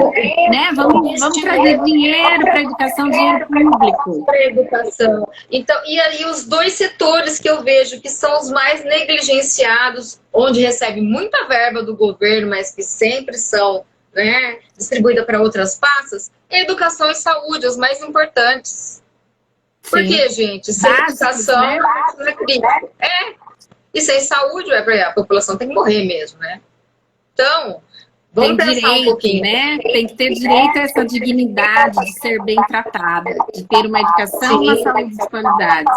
né? Vamos trazer dinheiro para a educação, dinheiro público. Para a educação. Então, e aí os dois setores que eu vejo que são os mais negligenciados, onde recebe muita verba do governo, mas que sempre são, né, distribuída para outras pastas, é educação e saúde, os mais importantes. Por quê, gente? Sem educação, né? E sem saúde, a população tem que morrer mesmo, né? Então, vamos pensar um pouquinho, né? Tem que ter direito a essa dignidade de ser bem tratada, de ter uma educação e uma saúde de qualidade.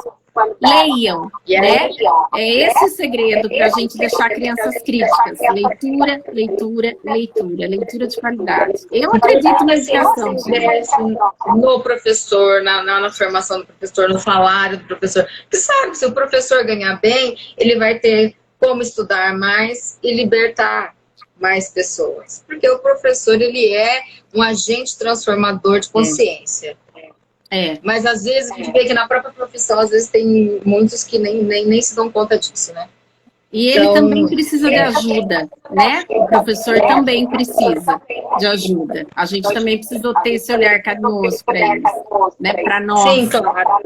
Leiam, né? É esse o segredo para a gente deixar crianças críticas. Leitura, leitura, leitura, leitura de qualidade. Eu acredito na educação. No professor, na formação do professor, no salário do professor. Porque sabe, se o professor ganhar bem, ele vai ter como estudar mais e libertar mais pessoas. Porque o professor, ele é um agente transformador de consciência. Mas às vezes a gente vê que na própria profissão, às vezes tem muitos que nem se dão conta disso, né? E ele também precisa de ajuda, né? O professor também precisa de ajuda. A gente também precisou ter esse olhar carinhoso para eles, né? Para nós. Sim, claro.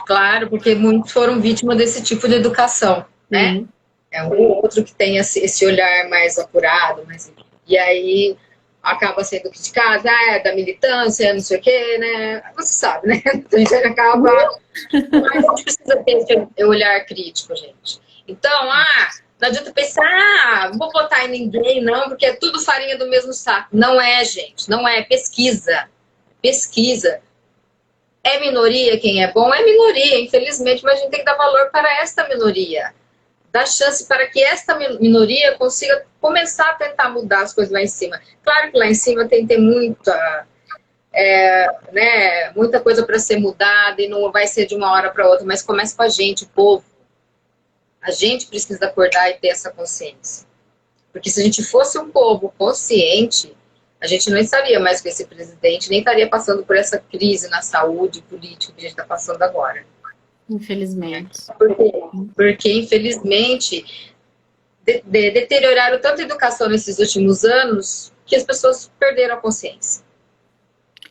Claro, porque muitos foram vítimas desse tipo de educação, né? É um outro que tem esse olhar mais apurado, e aí acaba sendo criticado, da militância, não sei o quê, né? Você sabe, né? Então a gente acaba... Mas a gente precisa ter esse olhar crítico, gente. Então, não adianta pensar, não vou votar em ninguém, não, porque é tudo farinha do mesmo saco. Não é, gente, não é. Pesquisa. Pesquisa. É minoria quem é bom? É minoria, infelizmente, mas a gente tem que dar valor para esta minoria. Dar chance para que esta minoria consiga começar a tentar mudar as coisas lá em cima. Claro que lá em cima tem muita, muita coisa para ser mudada e não vai ser de uma hora para outra, mas começa com a gente, o povo. A gente precisa acordar e ter essa consciência. Porque se a gente fosse um povo consciente, a gente não estaria mais com esse presidente, nem estaria passando por essa crise na saúde política que a gente está passando agora. Infelizmente. Porque infelizmente, deterioraram tanto a educação nesses últimos anos que as pessoas perderam a consciência.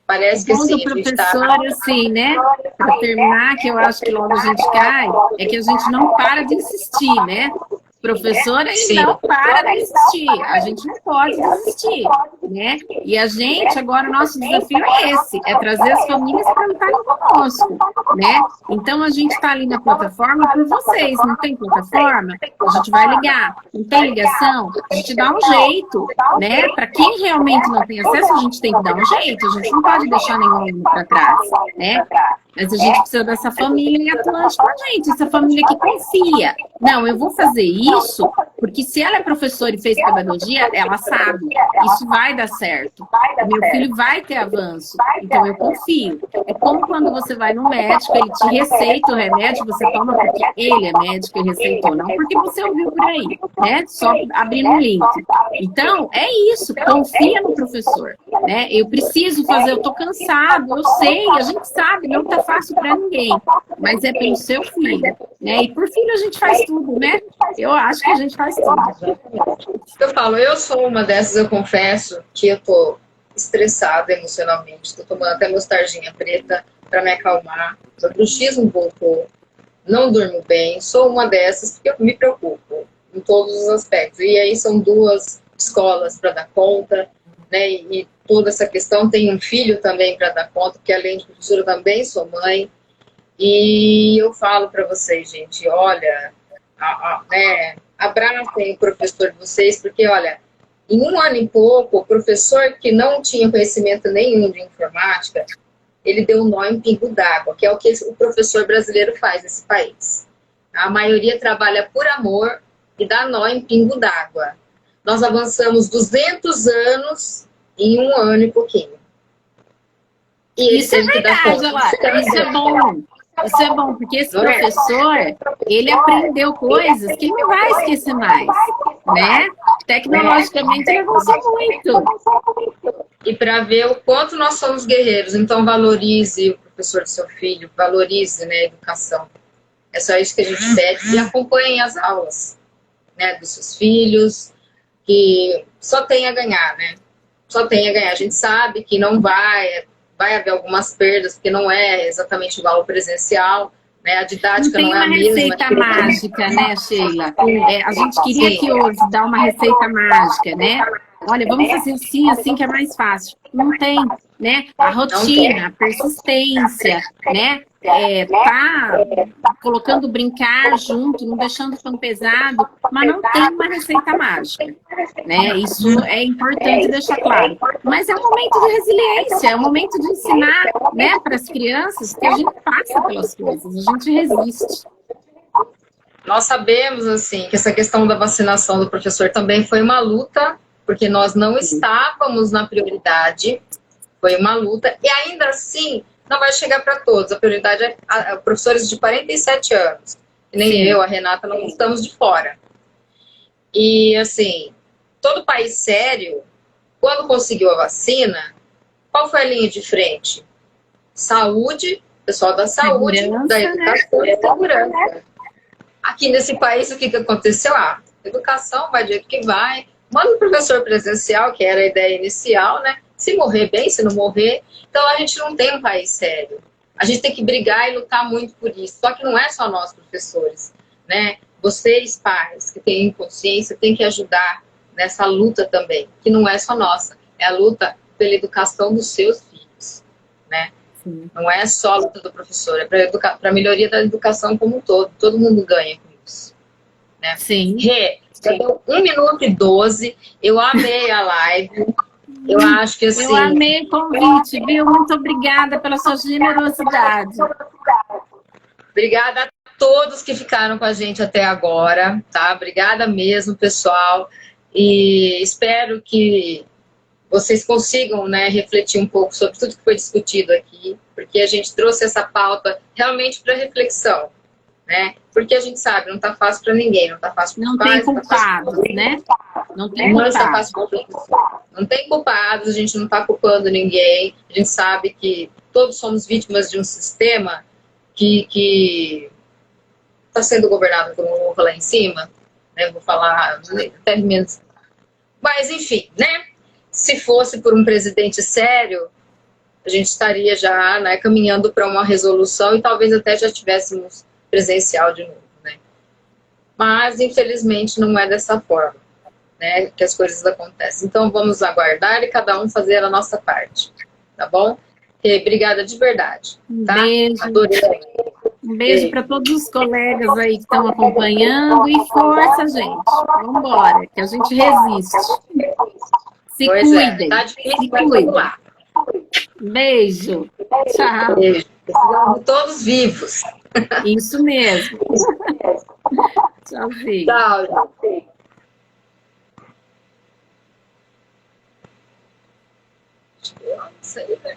Parece que assim, professor, assim, né? Para terminar, que eu acho que logo a gente cai, é que a gente não para de insistir, né? Professora não para de insistir, a gente não pode desistir, né? E a gente, agora, o nosso desafio é esse, é trazer as famílias para lutarem conosco, né? Então, a gente está ali na plataforma por vocês, não tem plataforma? A gente vai ligar, não tem ligação? A gente dá um jeito, né? Para quem realmente não tem acesso, a gente tem que dar um jeito, a gente não pode deixar nenhum para trás, né? Mas a gente precisa dessa família atuante com a gente, essa família que confia. Não, eu vou fazer isso, porque se ela é professora e fez pedagogia, ela sabe, isso vai dar certo. Meu filho vai ter avanço, então eu confio. É como quando você vai no médico, ele te receita o remédio, você toma porque ele é médico e receitou, não porque você ouviu por aí, né? Só abrir um link. Então, é isso, confia no professor, né? Eu preciso fazer, eu tô cansado, eu sei, a gente sabe, não tá fácil para ninguém, mas é pelo seu filho, né? E por filho a gente faz tudo, né? Eu acho que a gente faz tudo. Eu falo, eu sou uma dessas, eu confesso que eu tô estressada emocionalmente, tô tomando até mostardinha preta para me acalmar, o bruxismo voltou, não durmo bem, sou uma dessas porque eu me preocupo em todos os aspectos. E aí são 2 escolas para dar conta, né? E toda essa questão, tenho um filho também para dar conta, porque além de professora, eu também sou mãe. E eu falo para vocês, gente, olha, né, abracem o professor de vocês, porque, olha, em um ano e pouco, o professor que não tinha conhecimento nenhum de informática, ele deu um nó em pingo d'água, que é o que o professor brasileiro faz nesse país. A maioria trabalha por amor e dá nó em pingo d'água. Nós avançamos 200 anos em um ano e pouquinho. E isso é verdade, olha, isso é bom. Isso é bom, porque esse professor, ele aprendeu coisas que ele não vai esquecer mais, né? Tecnologicamente, ele avançou muito. E para ver o quanto nós somos guerreiros. Então, valorize o professor do seu filho, valorize, né, a educação. É só isso que a gente pede. E acompanhem as aulas, né, dos seus filhos, que só tem a ganhar, né? Só tem a ganhar. A gente sabe que não vai haver algumas perdas, porque não é exatamente igual ao presencial, né? A didática não é a mesma. Não tem uma receita mágica, né, Sheila? A gente queria que hoje dar uma receita mágica, né? Olha, vamos fazer assim, assim que é mais fácil. Não tem, né? A rotina, a persistência, né? Tá colocando brincar junto, não deixando tão pesado, mas não tem uma receita mágica, né? Isso é importante deixar claro. Mas é um momento de resiliência, é um momento de ensinar, né, para as crianças que a gente passa pelas coisas, a gente resiste. Nós sabemos, assim, que essa questão da vacinação do professor também foi uma luta, porque nós não estávamos na prioridade, foi uma luta, e ainda assim não vai chegar para todos. A prioridade é a professores de 47 anos. E nem eu, a Renata, não estamos de fora. E, assim, todo país sério, quando conseguiu a vacina, qual foi a linha de frente? Saúde, pessoal da saúde, segurança, da educação, né? E segurança. Aqui nesse país, o que aconteceu? Educação vai do jeito que vai. Manda o professor presencial, que era a ideia inicial, né? Se morrer bem, se não morrer. Então, a gente não tem um país sério. A gente tem que brigar e lutar muito por isso. Só que não é só nós, professores, né? Vocês, pais, que têm consciência, têm que ajudar nessa luta também, que não é só nossa. É a luta pela educação dos seus filhos, né? Sim. Não é só a luta do professor, é para a melhoria da educação como um todo. Todo mundo ganha com isso, né? Sim. Já deu 1 minuto e 12. Eu amei a live. Eu acho que assim... Eu amei o convite, viu? Muito obrigada pela sua generosidade. Obrigada a todos que ficaram com a gente até agora, tá? Obrigada mesmo, pessoal. E espero que vocês consigam, né, refletir um pouco sobre tudo que foi discutido aqui, porque a gente trouxe essa pauta realmente para reflexão, né? Porque a gente sabe, não está fácil para ninguém, não está fácil para os pais, não tem culpados, né? Não tem culpados. Não tem culpados, a gente não está culpando ninguém, a gente sabe que todos somos vítimas de um sistema que está sendo governado por um ovo lá em cima, né? Vou falar até menos. Mas, enfim, né? Se fosse por um presidente sério, a gente estaria já, né, caminhando para uma resolução e talvez até já tivéssemos presencial de novo, né? Mas, infelizmente, não é dessa forma, né, que as coisas acontecem. Então, vamos aguardar e cada um fazer a nossa parte, tá bom? E obrigada de verdade, tá? Beijo. Adorei. Um beijo para todos os colegas aí que estão acompanhando e força, gente. Vamos embora, que a gente resiste. Se cuidem. Tá difícil, se cuidem. Lá. Beijo. Tchau. Beijo. Precisamos todos vivos. Isso mesmo. Tchauzinho. Tchau. Não sei, né?